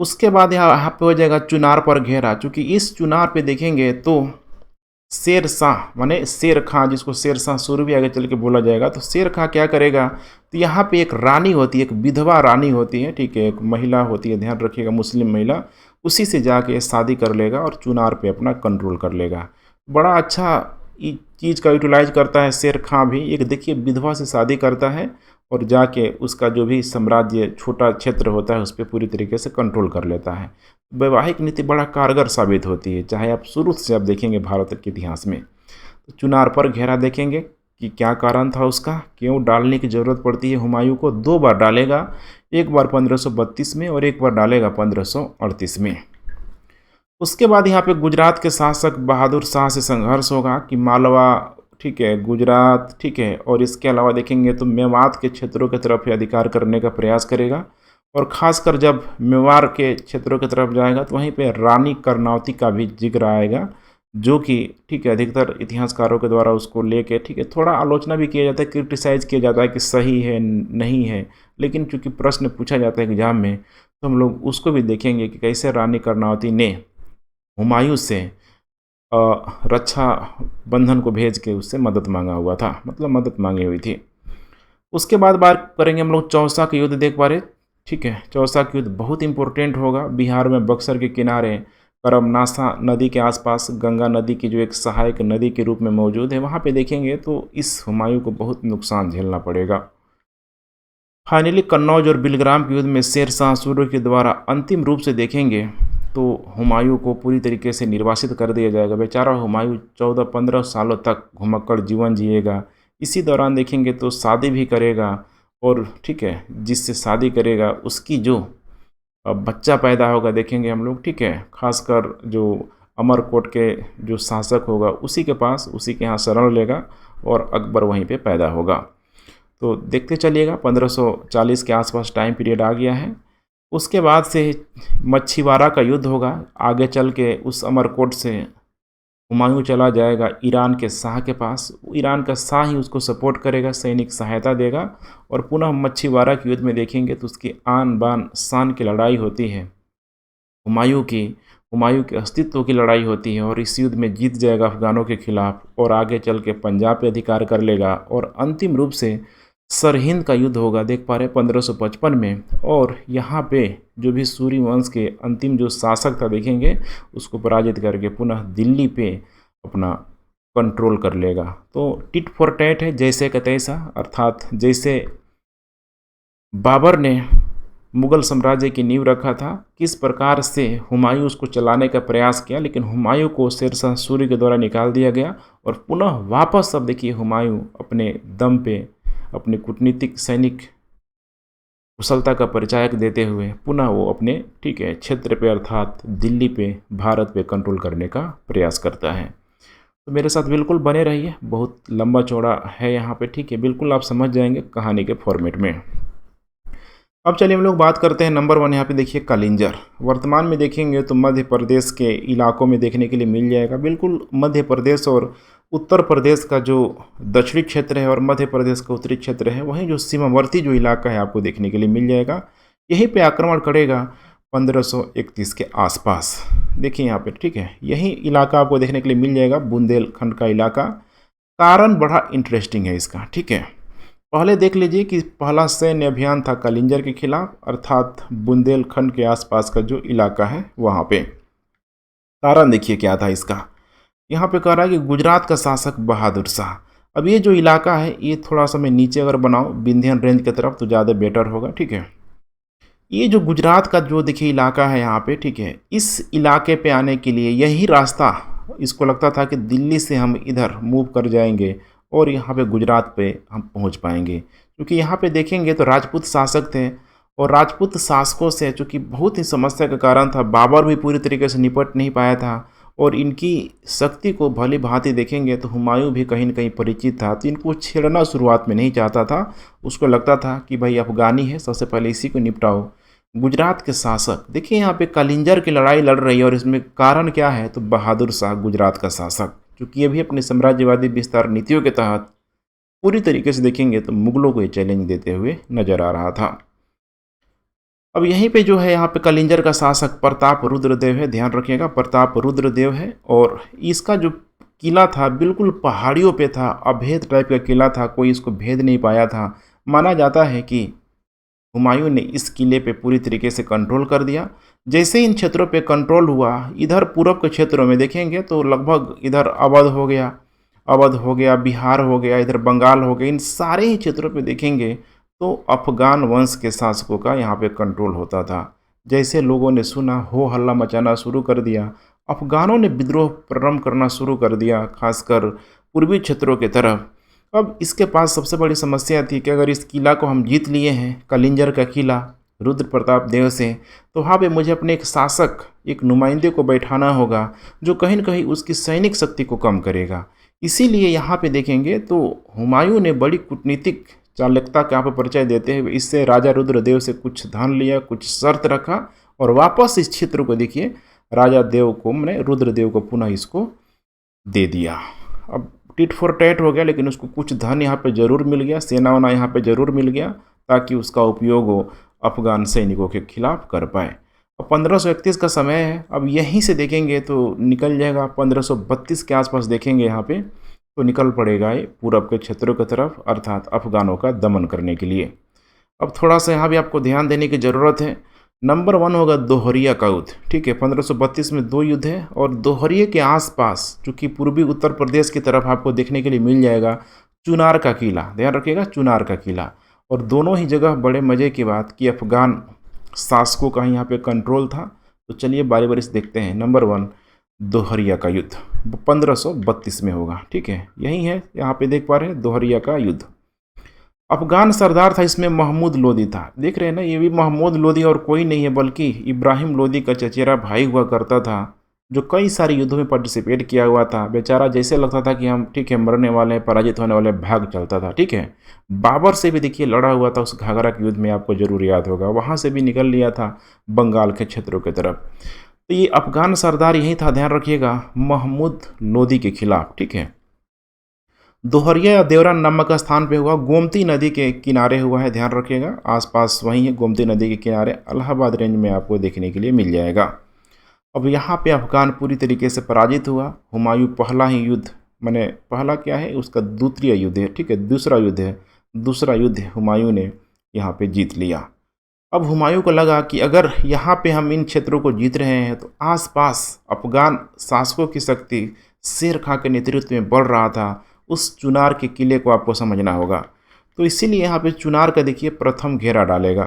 उसके बाद यहाँ पे हो जाएगा चुनार पर घेरा। चूँकि इस चुनार पे देखेंगे तो शेर शाह माने शेर खां, जिसको शेर शाह सूरी भी आगे चल के बोला जाएगा, तो शेर खां क्या करेगा, तो यहाँ पे एक रानी होती है, एक विधवा रानी होती है, ठीक है, एक महिला होती है, ध्यान रखिएगा मुस्लिम महिला, उसी से जाके शादी कर लेगा और चुनार पे अपना कंट्रोल कर लेगा। बड़ा अच्छा चीज़ का यूटिलाइज करता है शेर खां भी, एक देखिए विधवा से शादी करता है और जाके उसका जो भी साम्राज्य छोटा क्षेत्र होता है उस पर पूरी तरीके से कंट्रोल कर लेता है। वैवाहिक नीति बड़ा कारगर साबित होती है, चाहे आप शुरू से आप देखेंगे भारत के इतिहास में। तो चुनार पर घेरा देखेंगे कि क्या कारण था उसका, क्यों डालने की ज़रूरत पड़ती है। हुमायूं को 2 बार डालेगा, एक बार 1532 में और एक बार डालेगा 1538 में। उसके बाद यहाँ पे गुजरात के शासक बहादुर शाह से संघर्ष होगा कि मालवा, ठीक है, गुजरात, ठीक है, और इसके अलावा देखेंगे तो मेवात के क्षेत्रों की तरफ अधिकार करने का प्रयास करेगा। और ख़ासकर जब मेवाड़ के क्षेत्रों की तरफ जाएगा तो वहीं पे रानी कर्नावती का भी जिक्र आएगा, जो कि ठीक है अधिकतर इतिहासकारों के द्वारा उसको लेके ठीक है थोड़ा आलोचना भी किया जाता है, क्रिटिसाइज़ किया जाता है कि सही है नहीं है, लेकिन चूंकि प्रश्न पूछा जाता है एग्जाम में तो हम लोग उसको भी देखेंगे कि कैसे रानी कर्नावती ने हुमायूं से रक्षा बंधन को भेज के उससे मदद मांगा हुआ था, मतलब मदद मांगी हुई थी। उसके बाद बात करेंगे हम लोग चौसा का युद्ध देख पा रहे, ठीक है, चौसा का युद्ध बहुत इंपॉर्टेंट होगा। बिहार में बक्सर के किनारे करमनासा नदी के आसपास गंगा नदी की जो एक सहायक नदी के रूप में मौजूद है, वहाँ पे देखेंगे तो इस हुमायूं को बहुत नुकसान झेलना पड़ेगा। फाइनली कन्नौज और बिलग्राम के युद्ध में शेर शाह सूरी के द्वारा अंतिम रूप से देखेंगे तो हुमायूं को पूरी तरीके से निर्वासित कर दिया जाएगा। बेचारा हुमायूं 14-15 सालों तक घुमक्कड़ जीवन जिएगा। इसी दौरान देखेंगे तो शादी भी करेगा और ठीक है जिससे शादी करेगा उसकी जो बच्चा पैदा होगा देखेंगे हम लोग, ठीक है, खासकर जो अमरकोट के जो शासक होगा उसी के पास, उसी के यहाँ शरण लेगा और अकबर वहीं पे पैदा होगा। तो देखते चलिएगा 1540 के आसपास टाइम पीरियड आ गया है। उसके बाद से मच्छीवारा का युद्ध होगा। आगे चल के उस अमरकोट से हुमायूं चला जाएगा ईरान के शाह के पास। ईरान का शाह ही उसको सपोर्ट करेगा, सैनिक सहायता देगा और पुनः मच्छीवारा के युद्ध में देखेंगे तो उसकी आन बान शान की लड़ाई होती है, हुमायूं के अस्तित्व की लड़ाई होती है और इस युद्ध में जीत जाएगा अफगानों के खिलाफ और आगे चल के पंजाब पे अधिकार कर लेगा और अंतिम रूप से सरहिंद का युद्ध होगा, देख पा रहे हैं 1555 में। और यहाँ पे जो भी सूर्य वंश के अंतिम जो शासक था देखेंगे उसको पराजित करके पुनः दिल्ली पे अपना कंट्रोल कर लेगा। तो टिट फॉर टैट है, जैसे का तैसा, अर्थात जैसे बाबर ने मुगल साम्राज्य की नींव रखा था, किस प्रकार से हुमायूं उसको चलाने का प्रयास किया, लेकिन हुमायूं को शेरशाह सूरी के द्वारा निकाल दिया गया और पुनः वापस अब देखिए हुमायूं अपने दम पे अपनी कूटनीतिक सैनिक कुशलता का परिचायक देते हुए पुनः वो अपने क्षेत्र पे अर्थात दिल्ली पे, भारत पे कंट्रोल करने का प्रयास करता है। तो मेरे साथ बिल्कुल बने रहिए, बहुत लंबा चौड़ा है यहाँ पे, ठीक है, बिल्कुल आप समझ जाएंगे कहानी के फॉर्मेट में। अब चलिए हम लोग बात करते हैं नंबर 1। यहाँ पे देखिए कलिंजर, वर्तमान में देखेंगे तो मध्य प्रदेश के इलाकों में देखने के लिए मिल जाएगा। बिल्कुल मध्य प्रदेश और उत्तर प्रदेश का जो दक्षिणी क्षेत्र है और मध्य प्रदेश का उत्तरी क्षेत्र है, वहीं जो सीमावर्ती जो इलाका है आपको देखने के लिए मिल जाएगा। यहीं पे आक्रमण करेगा 1531 के आसपास, देखिए यहाँ पे, ठीक है, यही इलाका आपको देखने के लिए मिल जाएगा, बुंदेलखंड का इलाका। कारण बड़ा इंटरेस्टिंग है इसका, ठीक है। पहले देख लीजिए कि पहला सैन्य अभियान था कलिंजर के खिलाफ, अर्थात बुंदेलखंड के आसपास का जो इलाका है वहाँ पे। कारण देखिए क्या था इसका, यहाँ पे कह रहा है कि गुजरात का शासक बहादुर शाह। अब ये जो इलाका है ये थोड़ा सा मैं नीचे अगर बनाऊँ विंध्यान रेंज की तरफ तो ज़्यादा बेटर होगा, ठीक है। ये जो गुजरात का जो देखिए इलाका है यहाँ पे, ठीक है, इस इलाके पे आने के लिए यही रास्ता इसको लगता था कि दिल्ली से हम इधर मूव कर जाएंगे और यहाँ पे गुजरात पे हम पहुँच पाएंगे, क्योंकि यहाँ पे देखेंगे तो राजपूत शासक थे और राजपूत शासकों से चूँकि बहुत ही समस्या का कारण था, बाबर भी पूरी तरीके से निपट नहीं पाया था और इनकी शक्ति को भली भांति देखेंगे तो हुमायूं भी कहीं न कहीं परिचित था, तो इनको छेड़ना शुरुआत में नहीं चाहता था। उसको लगता था कि भाई अफगानी है, सबसे पहले इसी को निपटाओ। गुजरात के शासक देखिए यहाँ पे कलिंजर की लड़ाई लड़ रही है और इसमें कारण क्या है, तो बहादुर शाह गुजरात का शासक, क्योंकि ये भी अपने साम्राज्यवादी विस्तार नीतियों के तहत पूरी तरीके से देखेंगे तो मुगलों को ये चैलेंज देते हुए नजर आ रहा था। अब यहीं पे जो है यहाँ पे कलिंजर का शासक प्रताप रुद्रदेव है, ध्यान रखिएगा प्रताप रुद्रदेव है। और इसका जो किला था बिल्कुल पहाड़ियों पे था, अभेद टाइप का किला था, कोई इसको भेद नहीं पाया था। माना जाता है कि हुमायूं ने इस किले पे पूरी तरीके से कंट्रोल कर दिया। जैसे इन क्षेत्रों पे कंट्रोल हुआ, इधर पूर्व के क्षेत्रों में देखेंगे तो लगभग इधर अवध हो गया, बिहार हो गया, इधर बंगाल हो गया, इन सारे ही क्षेत्रों पे देखेंगे तो अफगान वंश के शासकों का यहाँ पे कंट्रोल होता था। जैसे लोगों ने सुना, हो हल्ला मचाना शुरू कर दिया, अफगानों ने विद्रोह प्रारंभ करना शुरू कर दिया, खासकर पूर्वी क्षेत्रों की तरफ। अब इसके पास सबसे बड़ी समस्या थी कि अगर इस किला को हम जीत लिए हैं, कलिंजर का किला रुद्र प्रताप देव से, तो वहाँ पे मुझे अपने एक शासक, एक नुमाइंदे को बैठाना होगा जो कहीं न कहीं उसकी सैनिक शक्ति को कम करेगा। इसीलिए यहाँ पे देखेंगे तो हुमायूं ने बड़ी कूटनीतिक चालकता का यहाँ पर परिचय देते हुए इससे राजा रुद्रदेव से कुछ धन लिया, कुछ शर्त रखा और वापस इस क्षेत्र को देखिए राजा देव को, मैंने रुद्रदेव को पुनः इसको दे दिया। अब टिट फॉर टैट हो गया, लेकिन उसको कुछ धन यहाँ पे जरूर मिल गया, सेना वना यहाँ पे जरूर मिल गया ताकि उसका उपयोग वो अफगान सैनिकों के खिलाफ कर पाए। अब 1531 का समय है। अब यहीं से देखेंगे तो निकल जाएगा 1532 के आसपास देखेंगे यहाँ पे तो निकल पड़ेगा ये पूरब के क्षेत्रों की तरफ, अर्थात अफगानों का दमन करने के लिए। अब थोड़ा सा यहाँ भी आपको ध्यान देने की ज़रूरत है। नंबर 1 होगा दोहरिया का युद्ध, ठीक है। 1532 में 2 युद्ध है और दोहरिया के आसपास चूँकि पूर्वी उत्तर प्रदेश की तरफ आपको देखने के लिए मिल जाएगा चुनार का किला, ध्यान रखिएगा चुनार का किला। और दोनों ही जगह बड़े मज़े की बात कि अफगान शासकों का यहाँ पे कंट्रोल था। तो चलिए बारी बारी से देखते हैं। नंबर 1 दोहरिया का युद्ध 1532 में होगा, ठीक है, यही है, यहाँ पे देख पा रहे हैं दोहरिया का युद्ध। अफगान सरदार था इसमें महमूद लोदी था, देख रहे हैं ना, ये भी महमूद लोदी और कोई नहीं है बल्कि इब्राहिम लोदी का चचेरा भाई हुआ करता था जो कई सारे युद्धों में पार्टिसिपेट किया हुआ था, बेचारा जैसे लगता था कि हम ठीक है मरने वाले हैं, पराजित होने वाले हैं, भाग चलता था। ठीक है, बाबर से भी देखिए लड़ा हुआ था उस घाघरा के युद्ध में, आपको जरूर याद होगा, वहाँ से भी निकल लिया था बंगाल के क्षेत्रों की तरफ। तो ये अफगान सरदार यही था, ध्यान रखिएगा, महमूद लोदी के खिलाफ। ठीक है, दोहरिया या देवरा नामक स्थान पे हुआ, गोमती नदी के किनारे हुआ है, ध्यान रखिएगा, आसपास वहीं है गोमती नदी के किनारे, इलाहाबाद रेंज में आपको देखने के लिए मिल जाएगा। अब यहाँ पे अफगान पूरी तरीके से पराजित हुआ। हुमायूं पहला ही युद्ध, माने पहला क्या है उसका द्वितीय युद्ध है, ठीक है, दूसरा युद्ध है, दूसरा युद्ध हुमायूं ने यहाँ पे जीत लिया। अब हुमायूं को लगा कि अगर यहाँ पे हम इन क्षेत्रों को जीत रहे हैं तो आसपास अफगान शासकों की शक्ति शेर खां के नेतृत्व में बढ़ रहा था। उस चुनार के किले को आपको समझना होगा, तो इसीलिए यहाँ पे चुनार का देखिए प्रथम घेरा डालेगा।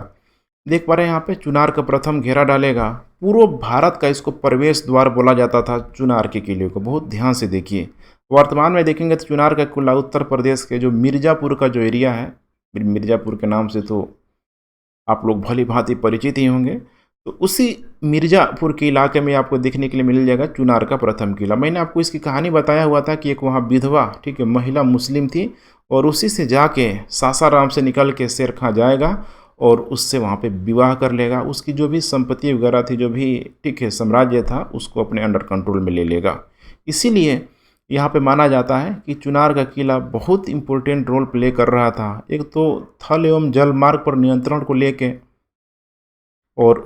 देख पा रहे हैं यहाँ पे चुनार का प्रथम घेरा डालेगा। पूर्व भारत का इसको प्रवेश द्वार बोला जाता था चुनार के किले को, बहुत ध्यान से देखिए। वर्तमान में देखेंगे तो चुनार का किला उत्तर प्रदेश के जो मिर्ज़ापुर का जो एरिया है, मिर्ज़ापुर के नाम से तो आप लोग भली भांति परिचित ही होंगे, तो उसी मिर्ज़ापुर के इलाके में आपको देखने के लिए मिल जाएगा चुनार का प्रथम किला। मैंने आपको इसकी कहानी बताया हुआ था कि एक वहाँ विधवा, ठीक है, महिला मुस्लिम थी, और उसी से जाके सासाराम से निकल के शेर खां जाएगा और उससे वहाँ पे विवाह कर लेगा। उसकी जो भी संपत्ति वगैरह थी, जो भी ठीक है साम्राज्य था, उसको अपने अंडर कंट्रोल में ले लेगा। इसीलिए यहाँ पे माना जाता है कि चुनार का किला बहुत इम्पोर्टेंट रोल प्ले कर रहा था, एक तो थल एवं जल मार्ग पर नियंत्रण को लेके, और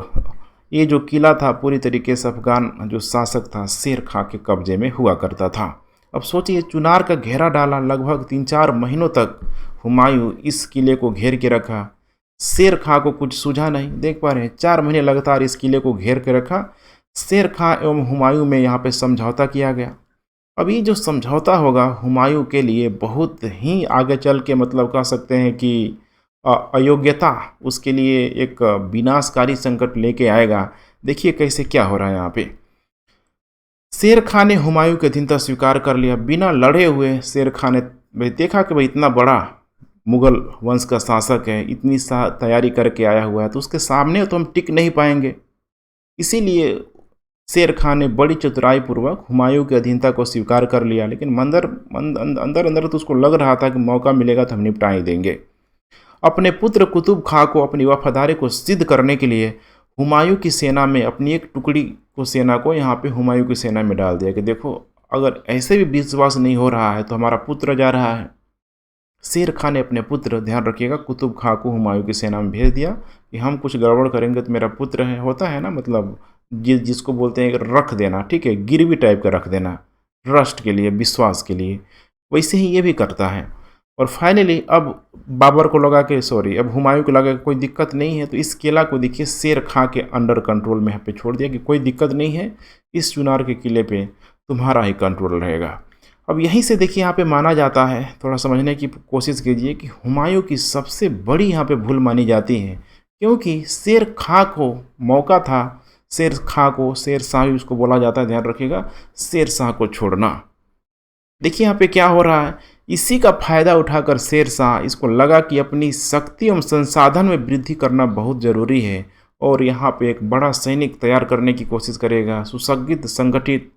ये जो किला था पूरी तरीके से अफगान जो शासक था शेर खां के कब्जे में हुआ करता था। अब सोचिए चुनार का घेरा डाला, लगभग 3-4 महीनों तक हुमायूं इस किले को घेर के रखा। शेर खां को कुछ सूझा नहीं, देख पा रहे हैं 4 महीने लगातार इस किले को घेर के रखा। शेर खां एवं हुमायूं में यहाँ पे समझौता किया गया। अब ये जो समझौता होगा हुमायूं के लिए बहुत ही आगे चल के, मतलब कह सकते हैं कि अयोग्यता, उसके लिए एक विनाशकारी संकट लेके आएगा। देखिए कैसे क्या हो रहा है यहाँ पे। शेर खां ने हुमायूं की अधीनता स्वीकार कर लिया बिना लड़े हुए। शेर खां ने भाई देखा कि भाई इतना बड़ा मुगल वंश का शासक है, इतनी तैयारी करके आया हुआ है, तो उसके सामने तो हम टिक नहीं पाएंगे। इसीलिए शेर खां ने बड़ी चतुराई पूर्वक हुमायूं की अधीनता को स्वीकार कर लिया। लेकिन अंदर अंदर तो उसको लग रहा था कि मौका मिलेगा तो हम निपटा ही देंगे। अपने पुत्र कुतुब खां को अपनी वफादारी को सिद्ध करने के लिए हुमायूं की सेना में अपनी एक टुकड़ी को सेना को यहाँ पे हुमायूं की सेना में डाल दिया कि देखो अगर ऐसे भी विश्वास नहीं हो रहा है तो हमारा पुत्र जा रहा है। शेर खां ने अपने पुत्र, ध्यान रखिएगा, कुतुब खां को हुमायूं की सेना में भेज दिया कि हम कुछ गड़बड़ करेंगे तो मेरा पुत्र है, होता है ना, मतलब जिसको बोलते हैं रख देना, ठीक है, गिरवी टाइप का रख देना, ट्रस्ट के लिए, विश्वास के लिए, वैसे ही ये भी करता है। और फाइनली अब बाबर को लगा कि अब हुमायूं को लगा कि कोई दिक्कत नहीं है, तो इस किला को देखिए शेर खां के अंडर कंट्रोल में यहाँ पे छोड़ दिया कि कोई दिक्कत नहीं है, इस चुनार के किले पे तुम्हारा ही कंट्रोल रहेगा। अब यहीं से देखिए यहाँ पे माना जाता है, थोड़ा समझने की कोशिश कीजिए, कि हुमायूं की सबसे बड़ी यहाँ पे भूल मानी जाती है, क्योंकि शेर खां को मौका था, शेर खां को, शेर शाह भी उसको बोला जाता है, ध्यान रखिएगा, शेर शाह को छोड़ना। देखिए यहाँ पे क्या हो रहा है, इसी का फायदा उठाकर शेर शाह इसको लगा कि अपनी शक्ति एवं संसाधन में वृद्धि करना बहुत जरूरी है, और यहाँ पे एक बड़ा सैनिक तैयार करने की कोशिश करेगा, सुसज्जित, संगठित,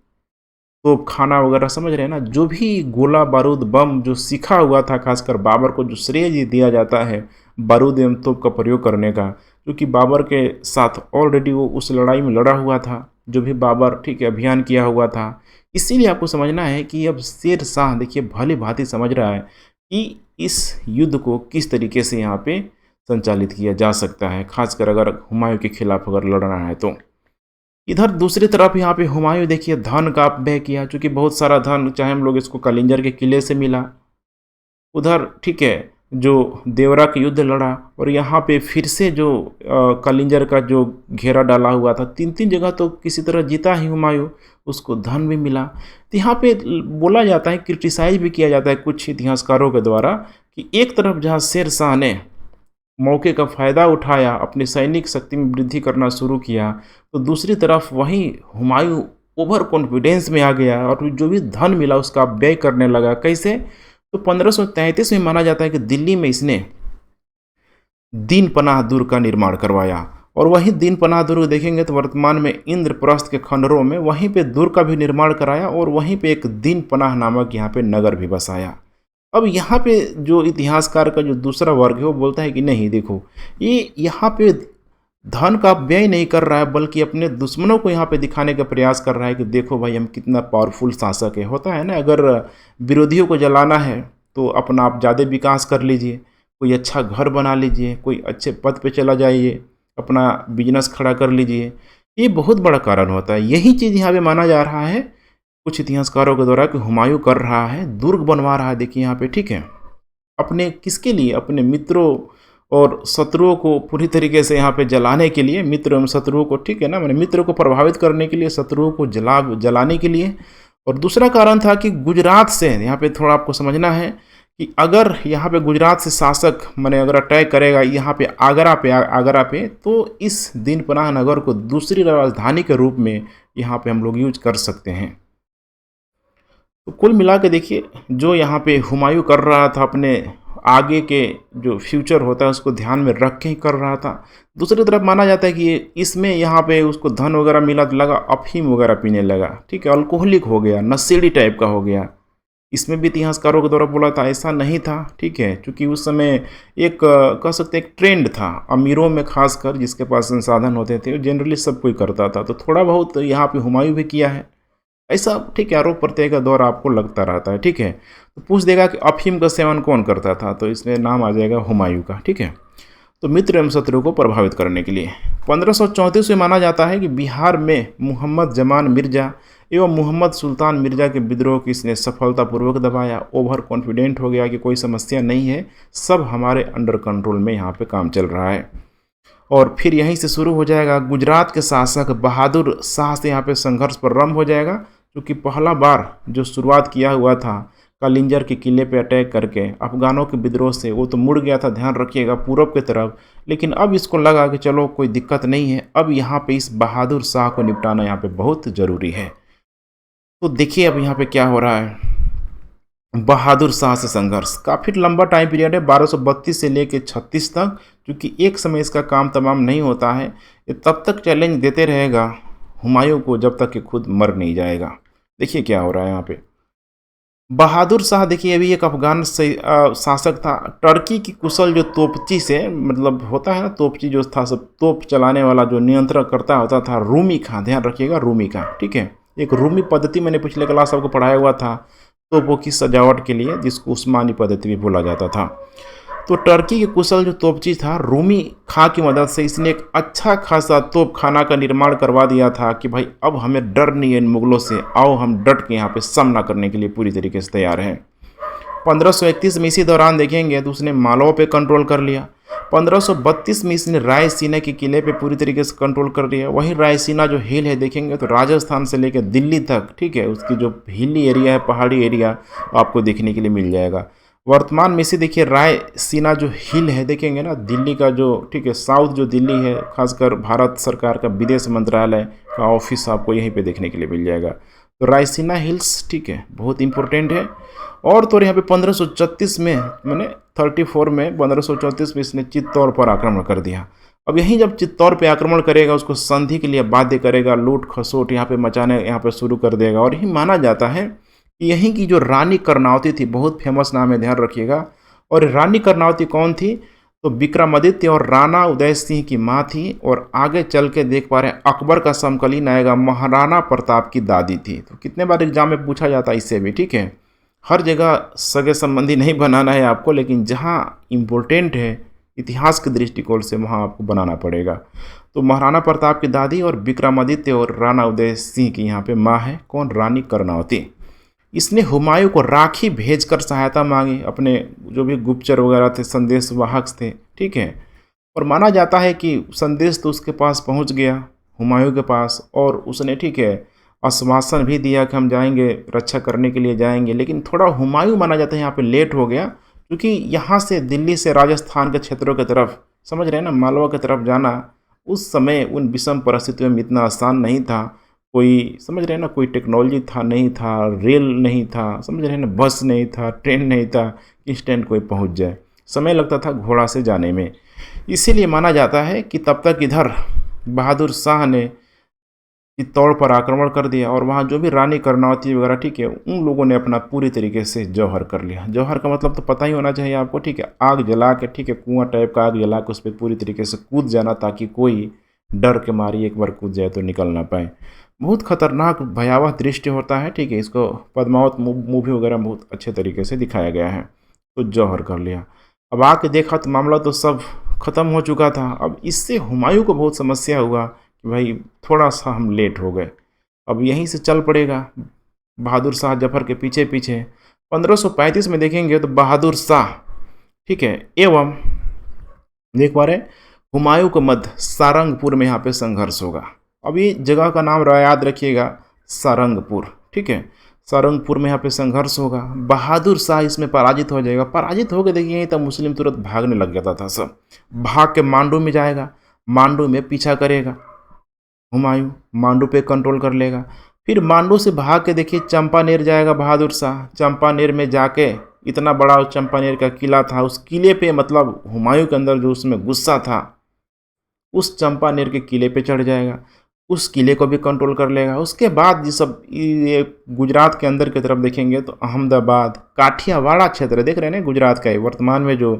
तो खाना वगैरह, समझ रहे हैं ना, जो भी गोला बारूद बम जो सीखा हुआ था, खासकर बाबर को जो श्रेय दिया जाता है बारूद एवं तोप का प्रयोग करने का, क्योंकि बाबर के साथ ऑलरेडी वो उस लड़ाई में लड़ा हुआ था, जो भी बाबर, ठीक है, अभियान किया हुआ था। इसीलिए आपको समझना है कि अब शेर शाह देखिए भली भांति समझ रहा है कि इस युद्ध को किस तरीके से यहाँ पे संचालित किया जा सकता है, खासकर अगर हुमायूं के खिलाफ अगर लड़ना है तो। इधर दूसरी तरफ यहाँ पे हुमायूं देखिए धन का अपव्यय किया, चूँकि बहुत सारा धन, चाहे हम लोग इसको कलिंजर के किले से मिला, उधर ठीक है जो देवरा के युद्ध लड़ा, और यहाँ पे फिर से जो कलिंजर का जो घेरा डाला हुआ था, 3-3 जगह तो किसी तरह जीता ही हुमायूं, उसको धन भी मिला। तो यहाँ पे बोला जाता है, क्रिटिसाइज भी किया जाता है कुछ इतिहासकारों के द्वारा, कि एक तरफ जहाँ शेर शाह ने मौके का फ़ायदा उठाया, अपनी सैनिक शक्ति में वृद्धि करना शुरू किया, तो दूसरी तरफ वहीं हुमायूं ओवर कॉन्फिडेंस में आ गया और जो भी धन मिला उसका व्यय करने लगा। कैसे? तो 1533 में माना जाता है कि दिल्ली में इसने दीन पनाह दुर्ग का निर्माण करवाया, और वहीं दीनपनाह दुर्ग देखेंगे तो वर्तमान में इंद्रप्रस्थ के खंडरों में वहीं पे दुर्ग का भी निर्माण कराया और वहीं पे एक दीनपनाह नामक यहाँ पे नगर भी बसाया। अब यहाँ पे जो इतिहासकार का जो दूसरा वर्ग है वो बोलता है कि नहीं देखो, ये यहाँ पे धन का व्यय नहीं कर रहा है बल्कि अपने दुश्मनों को यहाँ पे दिखाने का प्रयास कर रहा है कि देखो भाई हम कितना पावरफुल शासक है। होता है ना, अगर विरोधियों को जलाना है तो अपना आप ज़्यादा विकास कर लीजिए, कोई अच्छा घर बना लीजिए, कोई अच्छे पद पे चला जाइए, अपना बिजनेस खड़ा कर लीजिए। ये बहुत बड़ा कारण होता है। यही चीज़ यहाँ पे माना जा रहा है कुछ इतिहासकारों के द्वारा कि हुमायूं कर रहा है, दुर्ग बनवा रहा है। देखिए यहाँ पे, ठीक है, अपने किसके लिए? अपने मित्रों और शत्रुओं को पूरी तरीके से यहाँ पे जलाने के लिए, मित्र एवं शत्रुओं को, ठीक है ना, मैंने मित्र को प्रभावित करने के लिए, शत्रुओं को जलाने के लिए। और दूसरा कारण था कि गुजरात से, यहाँ पे थोड़ा आपको समझना है कि अगर यहाँ पे गुजरात से शासक मैंने अगर अटैक करेगा यहाँ पे आगरा पे तो इस दीनपनाह नगर को दूसरी राजधानी के रूप में यहाँ पे हम लोग यूज कर सकते हैं। तो कुल मिला के देखिए, जो यहाँ पे हुमायूं कर रहा था अपने आगे के जो फ्यूचर होता है उसको ध्यान में रख के ही कर रहा था। दूसरी तरफ माना जाता है कि इसमें यहाँ पे उसको धन वगैरह मिला तो लगा अफीम वगैरह पीने लगा, ठीक है, अल्कोहलिक हो गया, नशेड़ी टाइप का हो गया। इसमें भी इतिहासकारों के द्वारा बोला था ऐसा नहीं था, ठीक है, क्योंकि उस समय एक कह सकते एक ट्रेंड था अमीरों में, खासकर जिसके पास संसाधन होते थे, जनरली सब कोई करता था। तो थोड़ा बहुत यहाँ पे हुमायूं भी किया है ऐसा, ठीक है, आरोप प्रत्यारोप का दौर आपको लगता रहता है, ठीक है। तो पूछ देगा कि अफीम का सेवन कौन करता था, तो इसमें नाम आ जाएगा हुमायूं का, ठीक है। तो मित्र एवं शत्रु को प्रभावित करने के लिए 1534 में माना जाता है कि बिहार में मोहम्मद जमान मिर्जा एवं मोहम्मद सुल्तान मिर्जा के विद्रोह की इसने सफलतापूर्वक दबाया। ओवर कॉन्फिडेंट हो गया कि कोई समस्या नहीं है, सब हमारे अंडर कंट्रोल में यहाँ पे काम चल रहा है। और फिर यहीं से शुरू हो जाएगा गुजरात के शासक बहादुर शाह से यहाँ पे संघर्ष प्रारंभ हो जाएगा, क्योंकि पहला बार जो शुरुआत किया हुआ था कालिंजर के किले पे अटैक करके अफगानों के विद्रोह से, वो तो मुड़ गया था, ध्यान रखिएगा, पूरब की तरफ। लेकिन अब इसको लगा कि चलो कोई दिक्कत नहीं है, अब यहाँ पे इस बहादुर शाह को निपटाना यहाँ पे बहुत ज़रूरी है। तो देखिए अब यहाँ पे क्या हो रहा है, बहादुर शाह से संघर्ष काफ़ी लंबा टाइम पीरियड है, 1232 से लेकर 36 तक, क्योंकि एक समय इसका काम तमाम नहीं होता है। ये तब तक चैलेंज देते रहेगा हुमायूं को जब तक कि खुद मर नहीं जाएगा। देखिए क्या हो रहा है यहाँ पे। बहादुर शाह देखिए अभी एक अफगान शासक था, टर्की की कुशल जो तोपची से, मतलब होता है ना तोपची जो था, सब तोप चलाने वाला जो नियंत्रण करता होता था, रूमी खां, ध्यान रखिएगा रूमी खां, ठीक है। एक रूमी पद्धति मैंने पिछले क्लास आपको पढ़ाया हुआ था तोपों की सजावट के लिए, जिसको उस्मानी पद्धति भी बोला जाता था। तो टर्की के कुशल जो तोपची था रूमी खां की मदद से इसने एक अच्छा खासा तोप खाना का निर्माण करवा दिया था कि भाई अब हमें डर नहीं है इन मुगलों से, आओ हम डट के यहाँ पे सामना करने के लिए पूरी तरीके से तैयार हैं। 1531 में इसी दौरान देखेंगे तो उसने मालवा पे कंट्रोल कर लिया। 1532 में इसने रायसीना के किले पे पूरी तरीके से कंट्रोल कर लिया। वहीं रायसीना जो हिल है देखेंगे तो राजस्थान से लेकर दिल्ली तक, ठीक है, उसकी जो हिली एरिया है, पहाड़ी एरिया, आपको देखने के लिए मिल जाएगा। वर्तमान में से देखिए रायसीना जो हिल है देखेंगे ना, दिल्ली का जो, ठीक है, साउथ जो दिल्ली है, खासकर भारत सरकार का विदेश मंत्रालय का ऑफिस आपको यहीं पे देखने के लिए मिल जाएगा। तो रायसीना हिल्स, ठीक है, बहुत इंपॉर्टेंट है। और तो यहाँ पे 1534 में, मैंने 34 में 1534 में इसने चित्तौड़ पर आक्रमण कर दिया। अब यहीं जब चित्तौड़ पे आक्रमण करेगा उसको संधि के लिए बाध्य करेगा, लूट खसोट यहाँ पे मचाने यहाँ पे शुरू कर देगा। और यही माना जाता है यहीं की जो रानी कर्णावती थी, बहुत फेमस नाम है, ध्यान रखिएगा। और रानी कर्णावती कौन थी? तो विक्रमादित्य और राणा उदय सिंह की माँ थी। और आगे चल के देख पा रहे हैं अकबर का समकालीन आएगा, महाराणा प्रताप की दादी थी। तो कितने बार एग्जाम में पूछा जाता है इससे भी, ठीक है। हर जगह सगे संबंधी नहीं बनाना है आपको, लेकिन जहाँ इम्पोर्टेंट है इतिहास के दृष्टिकोण से वहाँ आपको बनाना पड़ेगा। तो महाराणा प्रताप की दादी और विक्रमादित्य और राणा उदय सिंह की यहाँ पे माँ है कौन? रानी कर्णावती। इसने हुमायूं को राखी भेजकर सहायता मांगी, अपने जो भी गुप्तचर वगैरह थे, संदेश वाहक थे, ठीक है। और माना जाता है कि संदेश तो उसके पास पहुंच गया, हुमायूं के पास, और उसने, ठीक है, आश्वासन भी दिया कि हम जाएंगे, रक्षा करने के लिए जाएंगे। लेकिन थोड़ा हुमायूं माना जाता है यहाँ पे लेट हो गया, क्योंकि यहाँ से दिल्ली से राजस्थान के क्षेत्रों की तरफ, समझ रहे हैं ना, मालवा की तरफ जाना उस समय उन विषम परिस्थितियों में इतना आसान नहीं था। कोई, समझ रहे हैं ना, कोई टेक्नोलॉजी था नहीं था, रेल नहीं था, समझ रहे हैं ना, बस नहीं था, ट्रेन नहीं था, इंस्टेंट कोई पहुंच जाए, समय लगता था घोड़ा से जाने में। इसीलिए माना जाता है कि तब तक इधर बहादुर शाह ने चित्तौड़ पर आक्रमण कर दिया और वहाँ जो भी रानी कर्णावती वगैरह, ठीक है, उन लोगों ने अपना पूरी तरीके से जौहर कर लिया। जौहर का मतलब तो पता ही होना चाहिए आपको, ठीक है, आग जला के, ठीक है, कुआं टाइप का आग जला के उस पर पूरी तरीके से कूद जाना, ताकि कोई डर के मारी एक बार कूद जाए तो निकल ना पाए। बहुत खतरनाक भयावह दृश्य होता है, ठीक है, इसको पद्मावत मूवी वगैरह में बहुत अच्छे तरीके से दिखाया गया है। तो जौहर कर लिया। अब आके देखा तो मामला तो सब खत्म हो चुका था। अब इससे हुमायूं को बहुत समस्या हुआ कि भाई थोड़ा सा हम लेट हो गए, अब यहीं से चल पड़ेगा बहादुर शाह जफर के पीछे पीछे। 1535 में देखेंगे तो बहादुर शाह, ठीक है, एवं देख पा रहे हुमायूं के मध्य सारंगपुर में यहाँ पे संघर्ष होगा। अब ये जगह का नाम याद रखिएगा, सारंगपुर, ठीक है, सारंगपुर में यहाँ पे संघर्ष होगा। बहादुर शाह इसमें पराजित हो जाएगा। पराजित हो गए देखिए तब मुस्लिम तुरंत भागने लग जाता था, सब भाग के मांडू में जाएगा, मांडू में पीछा करेगा हुमायूं, मांडू पे कंट्रोल कर लेगा। फिर मांडू से भाग के देखिए चंपानेर जाएगा बहादुर शाह। चंपानेर में जाके इतना बड़ा चंपानेर का किला था, उस किले पे मतलब हुमायूं के अंदर जो उसमें गुस्सा था, उस चंपानेर के किले पे चढ़ जाएगा, उस किले को भी कंट्रोल कर लेगा। उसके बाद ये सब ये गुजरात के अंदर की तरफ देखेंगे तो अहमदाबाद, काठियावाड़ा क्षेत्र देख रहे हैं ना गुजरात का, वर्तमान में जो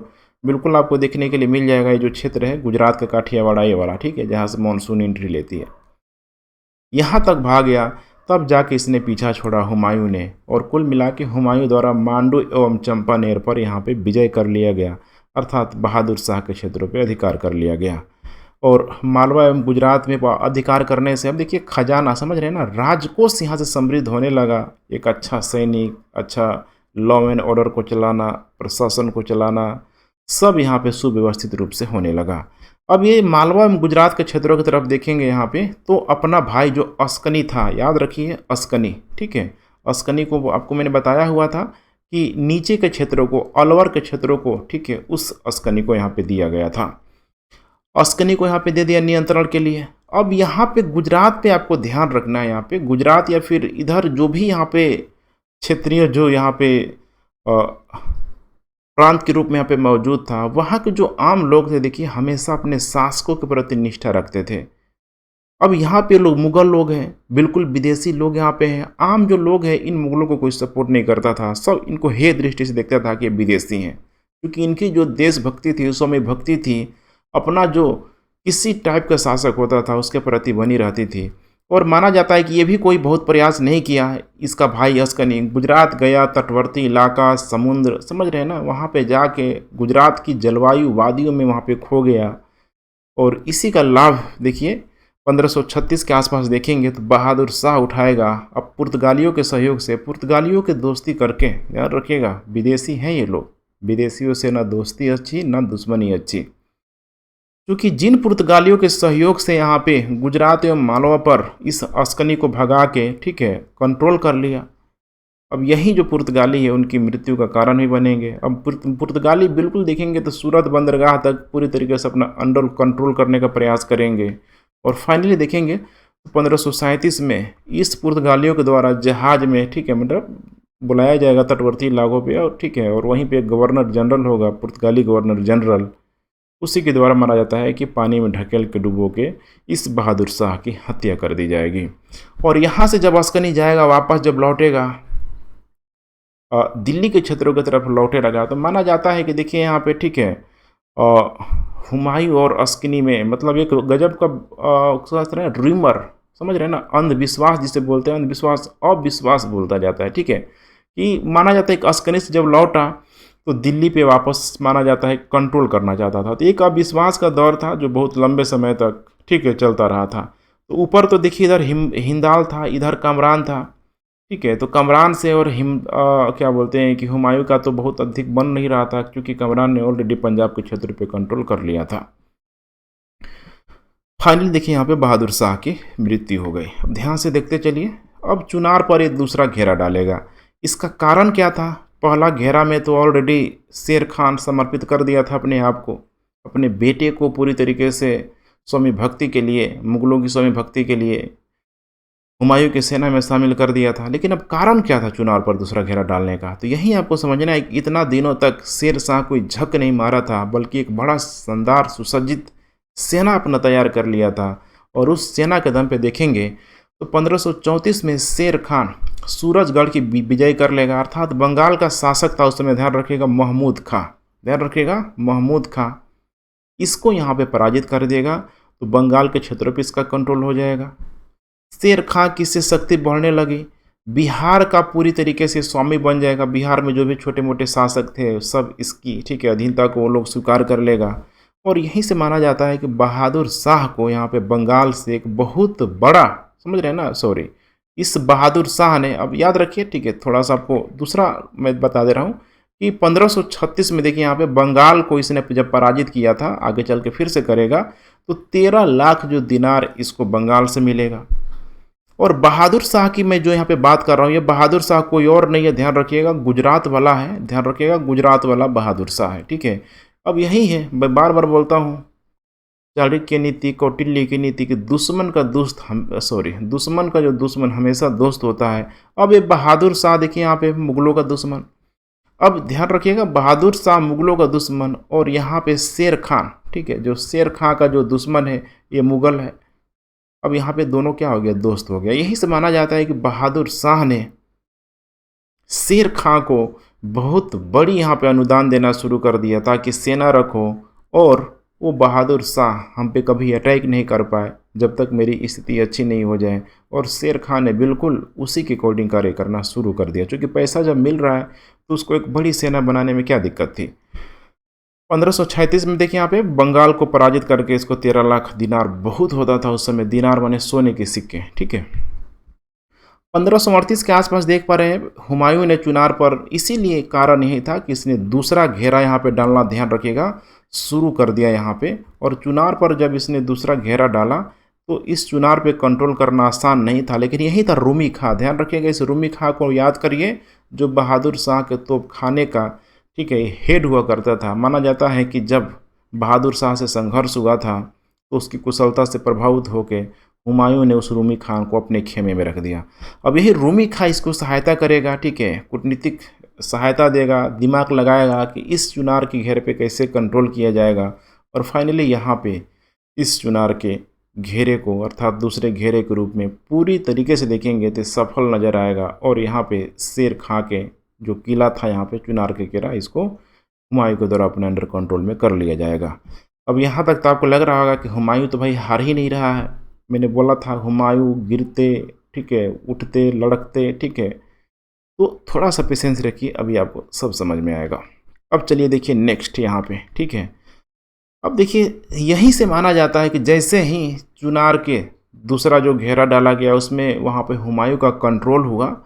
बिल्कुल आपको देखने के लिए मिल जाएगा, ये जो क्षेत्र है गुजरात का काठियावाड़ा ये वाला, ठीक है, जहाँ से मानसून एंट्री लेती है, यहाँ तक भाग गया। तब जाके इसने पीछा छोड़ा हुमायूं ने, और कुल मिला के हुमायूं द्वारा मांडू एवं चंपानेर पर यहाँ पे विजय कर लिया गया, अर्थात बहादुर शाह के क्षेत्रों पे अधिकार कर लिया गया। और मालवा एवं गुजरात में अधिकार करने से अब देखिए खजाना, समझ रहे हैं ना, राजकोष यहाँ से समृद्ध होने लगा। एक अच्छा सैनिक, अच्छा लॉ एंड ऑर्डर को चलाना, प्रशासन को चलाना, सब यहाँ पे सुव्यवस्थित रूप से होने लगा। अब ये मालवा एवं गुजरात के क्षेत्रों की तरफ देखेंगे यहाँ पे तो अपना भाई जो अस्कनी था, याद रखिए अस्कनी, ठीक है, अस्कनी को आपको मैंने बताया हुआ था कि नीचे के क्षेत्रों को, अलवर के क्षेत्रों को, ठीक है, उस अस्कनी को यहाँ पे दिया गया था। अस्कनी को यहाँ पे दे दिया नियंत्रण के लिए। अब यहाँ पे गुजरात पे आपको ध्यान रखना है, यहाँ पे गुजरात या फिर इधर जो भी यहाँ पे क्षेत्रीय जो यहाँ पे प्रांत के रूप में यहाँ पे मौजूद था, वहाँ के जो आम लोग थे देखिए हमेशा अपने शासकों के प्रति निष्ठा रखते थे। अब यहाँ पे लोग मुगल लोग हैं, बिल्कुल विदेशी लोग यहाँ पे हैं। आम जो लोग हैं इन मुगलों को कोई सपोर्ट नहीं करता था, सब इनको हे दृष्टि से देखता था कि ये विदेशी हैं, क्योंकि इनकी जो देशभक्ति थी, स्वामी भक्ति थी, अपना जो किसी टाइप का शासक होता था उसके प्रति बनी रहती थी। और माना जाता है कि ये भी कोई बहुत प्रयास नहीं किया है। इसका भाई अस्कनी गुजरात गया, तटवर्ती इलाका, समुद्र, समझ रहे हैं ना, वहाँ पे जाके गुजरात की जलवायु वादियों में वहाँ पे खो गया। और इसी का लाभ देखिए 1536 के आसपास देखेंगे तो बहादुर शाह उठाएगा। अब पुर्तगालियों के सहयोग से, पुर्तगालियों के दोस्ती करके, याद रखिएगा विदेशी हैं ये लोग, विदेशियों से ना दोस्ती अच्छी ना दुश्मनी अच्छी, क्योंकि जिन पुर्तगालियों के सहयोग से यहाँ पे गुजरात एवं मालवा पर इस अस्कनी को भगा के, ठीक है, कंट्रोल कर लिया। अब यही जो पुर्तगाली है उनकी मृत्यु का कारण भी बनेंगे। अब पुर्तगाली बिल्कुल देखेंगे तो सूरत बंदरगाह तक पूरी तरीके से अपना अंडर कंट्रोल करने का प्रयास करेंगे। और फाइनली देखेंगे तो 1537 में इस पुर्तगालियों के द्वारा जहाज में, ठीक है, मतलब बुलाया जाएगा तटवर्ती इलाकों पे, और ठीक है, और वहीं पे गवर्नर जनरल होगा, पुर्तगाली गवर्नर जनरल, उसी के द्वारा माना जाता है कि पानी में ढकेल के डुबो के इस बहादुर शाह की हत्या कर दी जाएगी। और यहाँ से जब अस्कनी जाएगा, वापस जब लौटेगा दिल्ली के क्षेत्रों की तरफ लौटे लगा, तो माना जाता है कि देखिए यहाँ पे, ठीक है, हुमायूं और अस्कनी में मतलब एक गजब का र्यूमर, समझ रहे हैं ना, अंधविश्वास जिसे बोलते हैं, अंधविश्वास अविश्वास बोलता जाता है, ठीक है, कि माना जाता है कि अस्कनी से जब लौटा तो दिल्ली पे वापस माना जाता है कंट्रोल करना चाहता था। तो एक अविश्वास का दौर था जो बहुत लंबे समय तक, ठीक है, चलता रहा था। तो ऊपर तो देखिए इधर हिंदाल था, इधर कमरान था, ठीक है, तो कमरान से और क्या बोलते हैं कि हुमायूं का तो बहुत अधिक बन नहीं रहा था, क्योंकि कमरान ने ऑलरेडी पंजाब के क्षेत्र पे कंट्रोल कर लिया था। फाइनली देखिए यहाँ पे बहादुर शाह की मृत्यु हो गई। अब ध्यान से देखते चलिए। अब चुनार पर एक दूसरा घेरा डालेगा। इसका कारण क्या था? पहला घेरा में तो ऑलरेडी शेर खान समर्पित कर दिया था अपने आप को, अपने बेटे को पूरी तरीके से स्वामी भक्ति के लिए, मुगलों की स्वामी भक्ति के लिए हुमायूं की सेना में शामिल कर दिया था। लेकिन अब कारण क्या था चुनार पर दूसरा घेरा डालने का? तो यही आपको समझना है कि इतना दिनों तक शेर शाह कोई झक नहीं मारा था, बल्कि एक बड़ा शानदार सुसज्जित सेना अपना तैयार कर लिया था। और उस सेना के दम पे देखेंगे तो 1534 में शेर खान सूरजगढ़ की विजय कर लेगा। अर्थात बंगाल का शासक था उस समय, ध्यान रखिएगा, महमूद खां, ध्यान रखिएगा, महमूद खां, इसको यहाँ पे पराजित कर देगा। तो बंगाल के क्षेत्रों पर इसका कंट्रोल हो जाएगा। शेर खां की से शक्ति बढ़ने लगी, बिहार का पूरी तरीके से स्वामी बन जाएगा। बिहार में जो भी छोटे मोटे शासक थे सब इसकी, ठीक है, अधीनता को वो लोग स्वीकार कर लेगा। और यहीं से माना जाता है कि बहादुर शाह को यहाँ पे बंगाल से एक बहुत बड़ा, समझ रहे हैं ना, सॉरी, इस बहादुर शाह ने, अब याद रखिए, ठीक है, थोड़ा सा आपको दूसरा मैं बता दे रहा हूँ कि 1536 में देखिए यहाँ पे बंगाल को इसने जब पराजित किया था, आगे चल के फिर से करेगा, तो 13 लाख जो दिनार इसको बंगाल से मिलेगा। और बहादुर शाह की मैं जो यहाँ पे बात कर रहा हूँ, ये बहादुर शाह कोई और नहीं है, ध्यान रखिएगा, गुजरात वाला है, ध्यान रखिएगा, गुजरात वाला बहादुर शाह है, ठीक है। अब यही है, मैं बार बार बोलता हूँ, चाणक्य नीति, कौटिल्य की नीति कि दुश्मन का दोस्त दुश्मन का जो दुश्मन हमेशा दोस्त होता है। अब ये बहादुर शाह देखिए यहाँ पे मुगलों का दुश्मन। अब ध्यान रखिएगा, बहादुर शाह मुगलों का दुश्मन, और यहाँ पे शेर खान, ठीक है, जो शेर खां का जो दुश्मन है ये मुगल है। अब यहाँ पे दोनों क्या हो गया, दोस्त हो गया। यही से माना जाता है कि बहादुर शाह ने शेर खां को बहुत बड़ी यहाँ पे अनुदान देना शुरू कर दिया ताकि सेना रखो, और वो बहादुर शाह हम पे कभी अटैक नहीं कर पाए जब तक मेरी स्थिति अच्छी नहीं हो जाए। और शेर खां ने बिल्कुल उसी के अकॉर्डिंग कार्य करना शुरू कर दिया, क्योंकि पैसा जब मिल रहा है तो उसको एक बड़ी सेना बनाने में क्या दिक्कत थी। 1536 में देखिए यहाँ पे बंगाल को पराजित करके इसको 13 लाख दिनार बहुत होता था उस समय, दिनार माने सोने के सिक्के, ठीक है। 1538 के आसपास देख पा रहे हैं हुमायूं ने चुनार पर, इसीलिए कारण यही था कि इसने दूसरा घेरा यहाँ पे डालना, ध्यान रखिएगा, शुरू कर दिया यहाँ पे। और चुनार पर जब इसने दूसरा घेरा डाला तो इस चुनार पे कंट्रोल करना आसान नहीं था, लेकिन यही था रूमी खां, ध्यान रखिएगा, इस रूमी खां को याद करिए, जो बहादुर शाह के तोप खाने का, ठीक है, हेड हुआ करता था। माना जाता है कि जब बहादुर शाह से संघर्ष हुआ था तो उसकी कुशलता से प्रभावित होकर हुमायूं ने उस रूमी खान को अपने खेमे में रख दिया। अब यही रूमी खां इसको सहायता करेगा, ठीक है, कूटनीतिक सहायता देगा, दिमाग लगाएगा कि इस चुनार के घेरे पे कैसे कंट्रोल किया जाएगा। और फाइनली यहाँ पे इस चुनार के घेरे को, अर्थात दूसरे घेरे के रूप में पूरी तरीके से देखेंगे तो सफल नज़र आएगा। और यहाँ पे शेर खां के जो किला था, यहाँ पे चुनार के घेरा, इसको हुमायूं के द्वारा अपने अंडर कंट्रोल में कर लिया जाएगा। अब यहाँ तक तो आपको लग रहा होगा कि हुमायूं तो भाई हार ही नहीं रहा है। मैंने बोला था हुमायूं गिरते, ठीक है, उठते, लड़कते, ठीक है, तो थोड़ा सा पेशेंस रखिए, अभी आपको सब समझ में आएगा। अब चलिए देखिए नेक्स्ट यहाँ पे, ठीक है। अब देखिए यहीं से माना जाता है कि जैसे ही चुनार के दूसरा जो घेरा डाला गया उसमें वहाँ पे हुमायूं का कंट्रोल हुआ,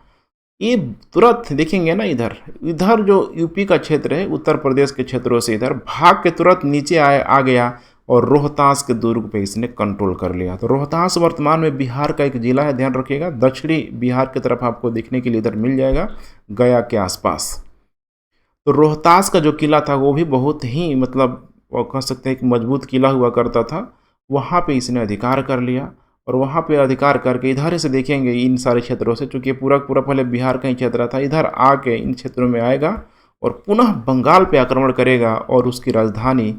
ये तुरंत देखेंगे ना, इधर इधर जो यूपी का क्षेत्र है, उत्तर प्रदेश के क्षेत्रों से इधर भाग के तुरंत नीचे आ गया और रोहतास के दुर्ग पे इसने कंट्रोल कर लिया। तो रोहतास वर्तमान में बिहार का एक जिला है, ध्यान रखिएगा, दक्षिणी बिहार की तरफ आपको देखने के लिए इधर मिल जाएगा, गया के आसपास। तो रोहतास का जो किला था वो भी बहुत ही, मतलब वो कह सकते हैं कि मजबूत किला हुआ करता था। वहाँ पे इसने अधिकार कर लिया, और वहाँ पे अधिकार करके इधर से देखेंगे इन सारे क्षेत्रों से, चूँकि पूरा पूरा पहले बिहार का ही क्षेत्र था, इधर आके इन क्षेत्रों में आएगा और पुनः बंगाल पे आक्रमण करेगा और उसकी राजधानी,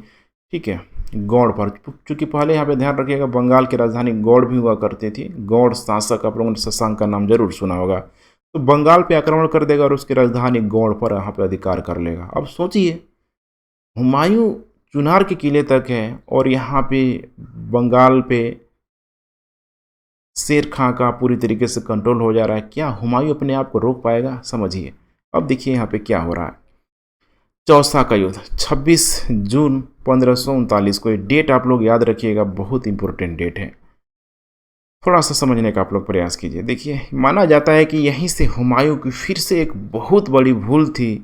ठीक है, गौड़ पर, चूँकि पहले यहाँ पे ध्यान रखिएगा बंगाल की राजधानी गौड़ भी हुआ करती थी। गौड़ शासक, आप लोगों ने शशांक का नाम जरूर सुना होगा। तो बंगाल पे आक्रमण कर देगा और उसकी राजधानी गौड़ पर यहाँ पे अधिकार कर लेगा। अब सोचिए, हुमायूं चुनार के किले तक है और यहाँ पे बंगाल पे शेर खां का पूरी तरीके से कंट्रोल हो जा रहा है। क्या हुमायूं अपने आप को रोक पाएगा? समझिए। अब देखिए यहाँ पे क्या हो रहा है। चौसा का युद्ध 26 जून 1539 को, ये डेट आप लोग याद रखिएगा, बहुत इंपॉर्टेंट डेट है। थोड़ा सा समझने का आप लोग प्रयास कीजिए। देखिए, माना जाता है कि यहीं से हुमायूं की फिर से एक बहुत बड़ी भूल थी,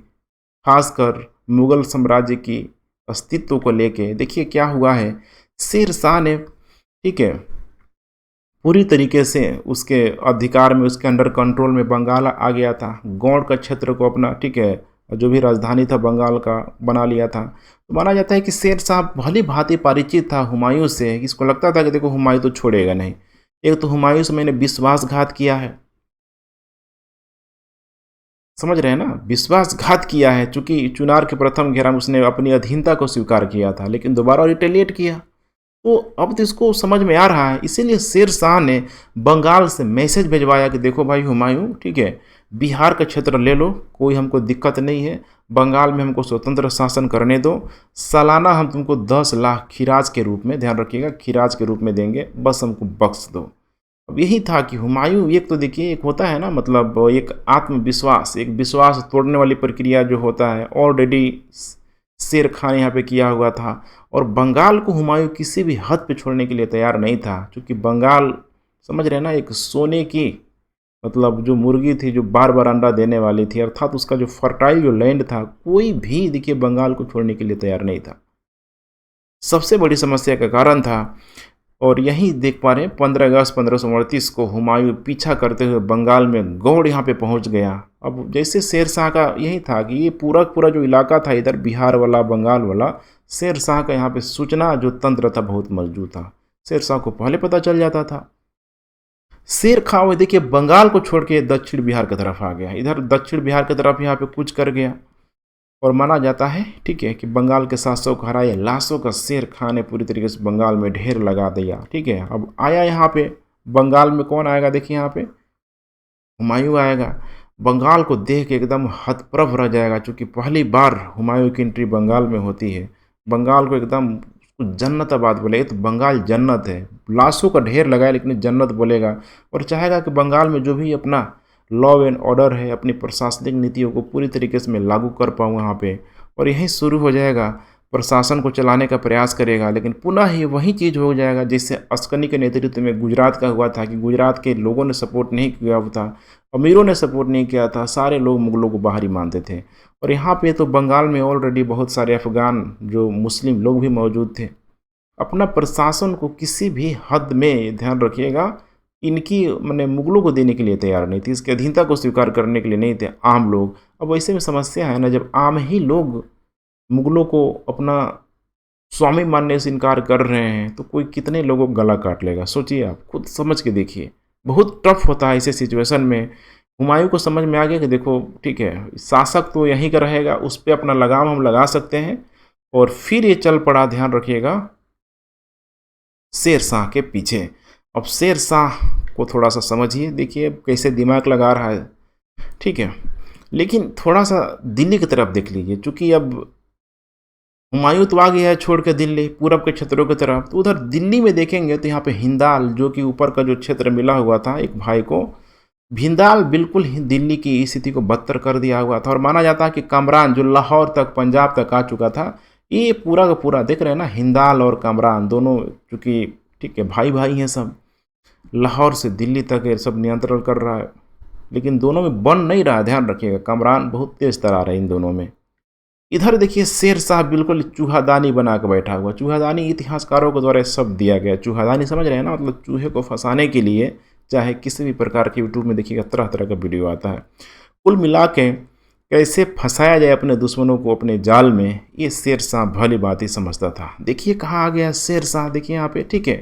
खासकर मुगल साम्राज्य की अस्तित्व को लेके। देखिए क्या हुआ है, शेर शाह ने, ठीक है, पूरी तरीके से उसके अधिकार में, उसके अंडर कंट्रोल में बंगाल आ गया था। गौड़ का क्षेत्र को अपना, ठीक है, जो भी राजधानी था बंगाल का बना लिया था। तो माना जाता है कि शेर शाह भली भांति परिचित था हुमायूं से, इसको लगता था कि देखो हुमायूं तो छोड़ेगा नहीं, एक तो हुमायूं से मैंने विश्वासघात किया है, समझ रहे हैं ना, विश्वासघात किया है। चूंकि चुनार के प्रथम घेरा में उसने अपनी अधीनता को स्वीकार किया था, लेकिन दोबारा रिटेलिएट किया। तो अब तो इसको समझ में आ रहा है, इसीलिए शेर शाह ने बंगाल से मैसेज भिजवाया कि देखो भाई हुमायूं, ठीक है, बिहार का क्षेत्र ले लो, कोई हमको दिक्कत नहीं है, बंगाल में हमको स्वतंत्र शासन करने दो, सालाना हम तुमको 10 लाख खिराज के रूप में, ध्यान रखिएगा, खिराज के रूप में देंगे, बस हमको बख्श दो। अब यही था कि हुमायूं, एक तो देखिए, एक होता है ना, मतलब एक आत्मविश्वास, एक विश्वास तोड़ने वाली प्रक्रिया जो होता है, ऑलरेडी शेर खान यहाँ पे किया हुआ था। और बंगाल को हुमायूं किसी भी हद पे छोड़ने के लिए तैयार नहीं था, क्योंकि बंगाल, समझ रहे हैं ना, एक सोने की, मतलब जो मुर्गी थी जो बार बार अंडा देने वाली थी, अर्थात उसका जो फर्टाइल जो लैंड था, कोई भी देखिए बंगाल को छोड़ने के लिए तैयार नहीं था। सबसे बड़ी समस्या का कारण था। और यही देख पा रहे हैं, 15 अगस्त 1538 को हुमायूं पीछा करते हुए बंगाल में गौड़ यहाँ पे पहुँच गया। अब जैसे शेर शाह का यही था कि ये पूरा पूरा जो इलाका था इधर, बिहार वाला, बंगाल वाला, शेर शाह का यहाँ पे सूचना जो तंत्र था बहुत मजबूत था, शेर शाह को पहले पता चल जाता था। शेर खां वो देखिए बंगाल को छोड़ के दक्षिण बिहार की तरफ आ गया, इधर दक्षिण बिहार की तरफ यहाँ पे कूच कर गया। और माना जाता है, ठीक है, कि बंगाल के शासकों को हराए लाशों का शेर खां ने पूरी तरीके से बंगाल में ढेर लगा दिया। ठीक है, अब आया यहाँ पे बंगाल में, कौन आएगा देखिए यहाँ पे, हुमायूं आएगा। बंगाल को देख के एकदम हतप्रभ रह जाएगा, क्योंकि पहली बार हुमायूं की एंट्री बंगाल में होती है। बंगाल को एकदम जन्नताबाद बोलेगा, तो बंगाल जन्नत है, लाशों का ढेर लगाए लेकिन जन्नत बोलेगा। और चाहेगा कि बंगाल में जो भी अपना लॉ एंड ऑर्डर है, अपनी प्रशासनिक नीतियों को पूरी तरीके से मैं लागू कर पाऊँ यहाँ पे, और यहीं शुरू हो जाएगा, प्रशासन को चलाने का प्रयास करेगा। लेकिन पुनः ही वही चीज़ हो जाएगा जैसे अस्कनी के नेतृत्व में गुजरात का हुआ था, कि गुजरात के लोगों ने सपोर्ट नहीं किया हुआ था, अमीरों ने सपोर्ट नहीं किया था, सारे लोग मुगलों को बाहरी मानते थे। और यहाँ पे तो बंगाल में ऑलरेडी बहुत सारे अफगान जो मुस्लिम लोग भी मौजूद थे। अपना प्रशासन को किसी भी हद में, ध्यान रखिएगा, इनकी मैंने मुगलों को देने के लिए तैयार नहीं थी, इसकी अधीनता को स्वीकार करने के लिए नहीं थे आम लोग। अब वैसे में समस्या है ना, जब आम ही लोग मुगलों को अपना स्वामी मानने से इनकार कर रहे हैं, तो कोई कितने लोगों को गला काट लेगा, सोचिए, आप खुद समझ के देखिए। बहुत टफ होता है ऐसे सिचुएशन में। हुमायूं को समझ में आ गया कि देखो, ठीक है, शासक तो यहीं का रहेगा, उस पर अपना लगाम हम लगा सकते हैं। और फिर ये चल पड़ा, ध्यान रखिएगा, शेर शाह के पीछे। अब शेर शाह को थोड़ा सा समझिए, देखिए कैसे दिमाग लगा रहा है, ठीक है। लेकिन थोड़ा सा दिल्ली की तरफ देख लीजिए, चूंकि अब हुमायूं तो आ गया है छोड़ के दिल्ली, पूरब के क्षेत्रों की तरफ, तो उधर दिल्ली में देखेंगे तो यहाँ पे हिंदाल, जो कि ऊपर का जो क्षेत्र मिला हुआ था एक भाई को, भिंदाल बिल्कुल ही दिल्ली की स्थिति को बदतर कर दिया हुआ था। और माना जाता है कि कमरान जो लाहौर तक, पंजाब तक आ चुका था, ये पूरा का पूरा देख रहे हैं ना, हिंदाल और कमरान दोनों, चूँकि ठीक है भाई भाई हैं सब, लाहौर से दिल्ली तक ये सब नियंत्रण कर रहा है। लेकिन दोनों में बन नहीं रहा, ध्यान रखिएगा, कमरान बहुत तेज तरार है इन दोनों में। इधर देखिए शेर शाह बिल्कुल चूहादानी बना के बैठा हुआ। चूहादानी इतिहासकारों के द्वारा शब्द दिया गया, चूहादानी समझ रहे हैं ना, मतलब चूहे को फंसाने के लिए, चाहे किसी भी प्रकार के यूट्यूब में देखिएगा तरह तरह का वीडियो आता है। कुल मिला के कैसे फंसाया जाए अपने दुश्मनों को अपने जाल में, ये शेर शाह भली बात ही समझता था। देखिए कहाँ आ गया शेर शाह, देखिए यहाँ पे, ठीक है।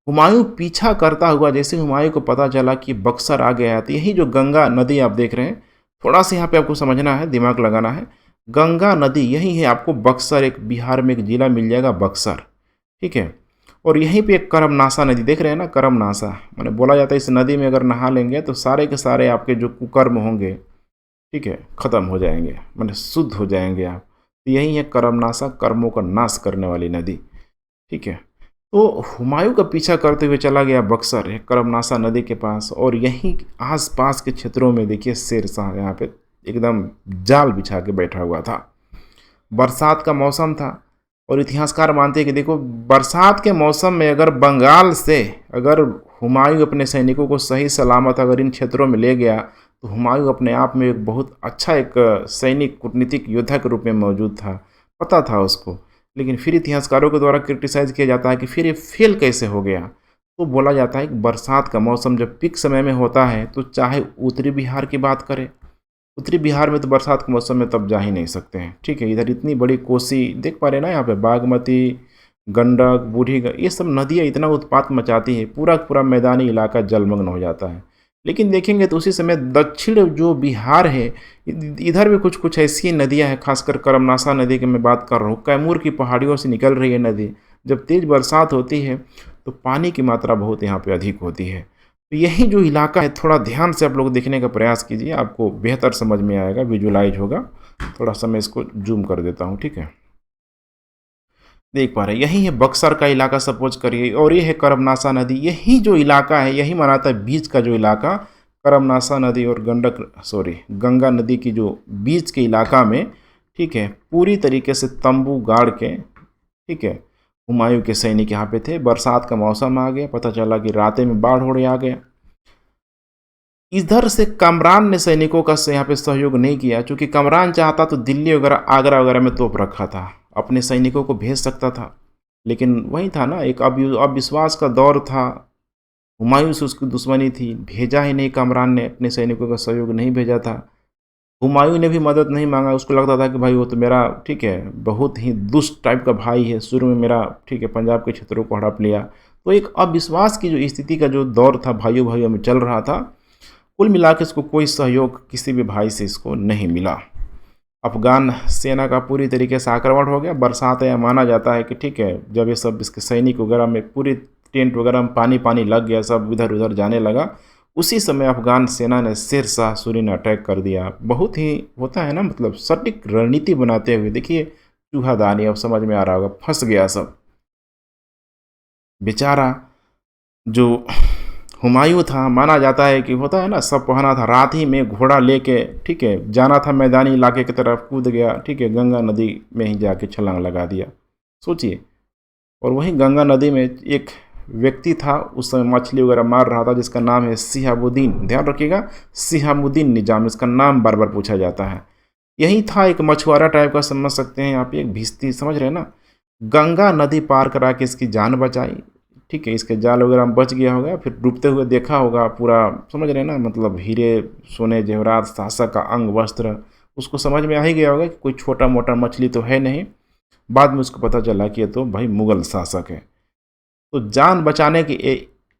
हुमायूं पीछा करता हुआ, जैसे हुमायूं को पता चला कि बक्सर आ गया है, तो यही जो गंगा नदी आप देख रहे हैं, थोड़ा सा यहाँ पे आपको समझना है, दिमाग लगाना है। गंगा नदी यही है, आपको बक्सर, एक बिहार में एक जिला मिल जाएगा बक्सर, ठीक है। और यहीं पे एक करमनासा नदी देख रहे हैं ना, करमनासा, मैंने बोला जाता है इस नदी में अगर नहा लेंगे तो सारे के सारे आपके जो कुकर्म होंगे, ठीक है, ख़त्म हो जाएंगे, मैंने शुद्ध हो जाएंगे आप। तो यही है करमनासा, कर्मों का नाश करने वाली नदी, ठीक है। तो हुमायूं का पीछा करते हुए चला गया बक्सर, है करमनासा नदी के पास, और यहीं आसपास के क्षेत्रों में देखिए शेर शाह यहाँ पे एकदम जाल बिछा के बैठा हुआ था। बरसात का मौसम था, और इतिहासकार मानते हैं कि देखो, बरसात के मौसम में अगर बंगाल से अगर हुमायूं अपने सैनिकों को सही सलामत अगर इन क्षेत्रों में ले गया, तो हुमायूं अपने आप में एक बहुत अच्छा एक सैनिक कूटनीतिक योद्धा के रूप में मौजूद था, पता था उसको। लेकिन फिर इतिहासकारों के द्वारा क्रिटिसाइज किया जाता है कि फिर ये फेल कैसे हो गया। तो बोला जाता है कि बरसात का मौसम जब पीक समय में होता है, तो चाहे उत्तरी बिहार की बात करें, उत्तरी बिहार में तो बरसात के मौसम में तब जा ही नहीं सकते हैं, ठीक है। इधर इतनी बड़ी कोसी देख पा रहे हैं ना, यहाँ पे बागमती, गंडक, बूढ़ी ये सब नदियाँ इतना उत्पात मचाती हैं, पूरा का पूरा मैदानी इलाका जलमग्न हो जाता है। लेकिन देखेंगे तो उसी समय दक्षिण जो बिहार है, इधर भी कुछ-कुछ ऐसी नदियाँ हैं, खासकर करमनासा नदी की मैं बात कर रहा हूँ, कैमूर की पहाड़ियों से निकल रही है नदी। जब तेज़ बरसात होती है, तो पानी की मात्रा बहुत यहाँ पे अधिक होती है। तो यही जो इलाका है, थोड़ा ध्यान से आप लोग देखने का प्रयास कीजिए, आपको बेहतर समझ में आएगा, विजुअलाइज़ होगा। थोड़ा-सा मैं इसको ज़ूम कर देता हूँ, ठीक है? देख पा रहे हैं, यही है बक्सर का इलाका सपोज करिए, और ये है करमनासा नदी। यही जो इलाका है, यही मानाता है बीच का जो इलाका, करमनासा नदी और गंगा नदी की जो बीच के इलाका में, ठीक है, पूरी तरीके से तंबू गाड़ के, ठीक है, हुमायूं के सैनिक यहाँ पे थे। बरसात का मौसम आ गया, पता चला कि राते में बाढ़ होड़े आ गया। इधर से कमरान ने सैनिकों का यहाँ पे सहयोग नहीं किया, क्योंकि कमरान चाहता तो दिल्ली वगैरह, आगरा वगैरह में तोप रखा था, अपने सैनिकों को भेज सकता था। लेकिन वही था ना, एक अविश्वास का दौर था, हुमायूं से उसकी दुश्मनी थी, भेजा ही नहीं, कमरान ने अपने सैनिकों का सहयोग नहीं भेजा था। हुमायूं ने भी मदद नहीं मांगा, उसको लगता था कि भाई वो तो मेरा, ठीक है, बहुत ही दुष्ट टाइप का भाई है, शुरू में मेरा, ठीक है, पंजाब के क्षेत्रों को हड़प लिया। तो एक अविश्वास की जो स्थिति का जो दौर था भाइयों भाइयों में चल रहा था। कुल मिला के इसको कोई सहयोग किसी भी भाई से इसको नहीं मिला। अफ़गान सेना का पूरी तरीके से आक्रमण हो गया। बरसात है, माना जाता है कि ठीक है, जब ये सब इसके सैनिक वगैरह में पूरी टेंट वगैरह में पानी पानी लग गया, सब इधर उधर जाने लगा, उसी समय अफ़गान सेना ने शेर शाह सूरी ने अटैक कर दिया। बहुत ही होता है ना, मतलब सटीक रणनीति बनाते हुए, देखिए चूहादानी, अब समझ में आ रहा होगा, फंस गया सब बेचारा। जो हुमायूं था, माना जाता है कि होता है ना, सब पहना था, रात ही में घोड़ा लेके, ठीक है, जाना था मैदानी इलाके की तरफ, कूद गया, ठीक है, गंगा नदी में ही जाके छलांग लगा दिया। सोचिए। और वहीं गंगा नदी में एक व्यक्ति था, उस समय मछली वगैरह मार रहा था, जिसका नाम है सिहाबुद्दीन, ध्यान रखिएगा, सिहाबुद्दीन निजाम, इसका नाम बार बार पूछा जाता है। यही था, एक मछुआरा टाइप का समझ सकते हैं आप, एक भिश्ती, समझ रहे हैं ना। गंगा नदी पार करा के इसकी जान बचाई, ठीक है, इसके जाल वगैरह में बच गया होगा, फिर डूबते हुए देखा होगा पूरा, समझ रहे हैं ना, मतलब हीरे सोने जेवरात, शासक का अंग वस्त्र, उसको समझ में आ ही गया होगा कि कोई छोटा मोटा मछली तो है नहीं। बाद में उसको पता चला कि ये तो भाई मुगल शासक है। तो जान बचाने के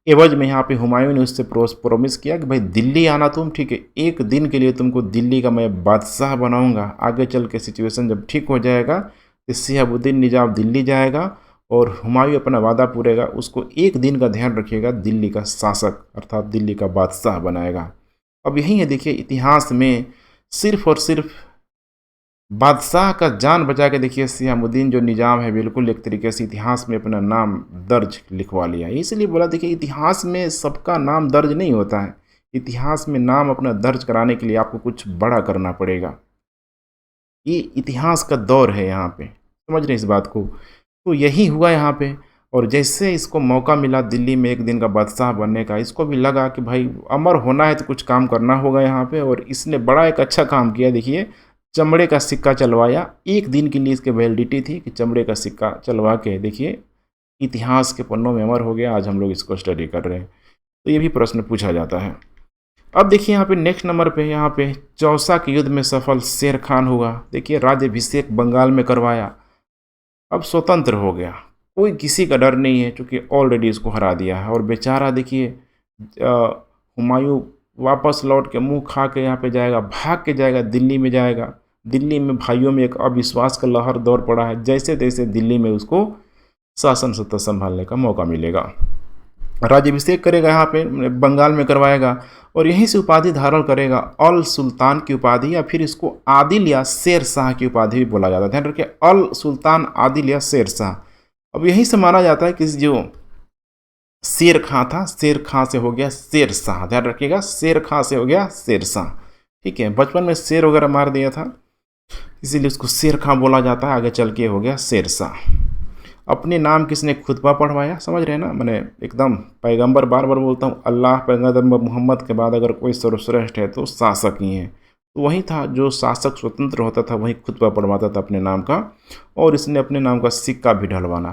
एवज में यहाँ पे हुमायूं ने उससे प्रोमिस किया कि भाई दिल्ली आना तुम, ठीक है, एक दिन के लिए तुमको दिल्ली का मैं बादशाह बनाऊंगा। आगे चल के सिचुएशन जब ठीक हो जाएगा तो सिहाबुद्दीन निजाम दिल्ली जाएगा और हुमायूं अपना वादा पूरेगा, उसको एक दिन का ध्यान रखिएगा, दिल्ली का शासक अर्थात दिल्ली का बादशाह बनाएगा। अब यही है, देखिए इतिहास में सिर्फ और सिर्फ बादशाह का जान बचा के, देखिए सिहाबुद्दीन जो निजाम है, बिल्कुल एक तरीके से इतिहास में अपना नाम दर्ज लिखवा लिया। इसलिए बोला, देखिए इतिहास में सबका नाम दर्ज नहीं होता है, इतिहास में नाम अपना दर्ज कराने के लिए आपको कुछ बड़ा करना पड़ेगा। ये इतिहास का दौर है यहाँ पे, समझ रहे हैं इस बात को। तो यही हुआ यहाँ पे। और जैसे इसको मौका मिला दिल्ली में एक दिन का बादशाह बनने का, इसको भी लगा कि भाई अमर होना है तो कुछ काम करना होगा यहाँ पे। और इसने बड़ा एक अच्छा काम किया, देखिए चमड़े का सिक्का चलवाया। एक दिन के लिए इसकी वैलिडिटी थी कि चमड़े का सिक्का चलवा के, देखिए इतिहास के पन्नों में अमर हो गया। आज हम लोग इसको स्टडी कर रहे हैं, तो ये भी प्रश्न पूछा जाता है। अब देखिए यहाँ पे नेक्स्ट नंबर पे, यहाँ पे चौसा के युद्ध में सफल शेर खान हुआ। देखिए राज्याभिषेक बंगाल में करवाया, अब स्वतंत्र हो गया, कोई किसी का डर नहीं है, क्योंकि ऑलरेडी इसको हरा दिया है। और बेचारा देखिए हुमायूं वापस लौट के मुंह खा के यहाँ पे जाएगा, भाग के जाएगा, दिल्ली में जाएगा। दिल्ली में भाइयों में एक अविश्वास का लहर दौर पड़ा है, जैसे तैसे दिल्ली में उसको शासन सत्ता संभालने का मौका मिलेगा। राज्याभिषेक करेगा, यहाँ पे बंगाल में करवाएगा, और यहीं से उपाधि धारण करेगा, अल सुल्तान की उपाधि, या फिर इसको आदिल या शेर शाह की उपाधि भी बोला जाता है। ध्यान रखिए, अल सुल्तान, आदिल या शेर शाह। अब यहीं से माना जाता है कि जो शेर खां था, शेर खां से हो गया शेर शाह। ध्यान रखिएगा, शेर खां से हो गया शेर शाह, ठीक है। बचपन में शेर वगैरह मार दिया था, इसीलिए उसको शेर खां बोला जाता है। आगे चल के हो गया शेर शाह। अपने नाम किसने खुतबा पढ़वाया, समझ रहे हैं ना, मैंने एकदम पैगंबर, बार बार बोलता हूँ, अल्लाह पैगंबर मोहम्मद के बाद अगर कोई सर्वश्रेष्ठ है तो शासक ही है। तो वही था, जो शासक स्वतंत्र होता था वही खुतबा पढ़वाता था अपने नाम का, और इसने अपने नाम का सिक्का भी ढलवाना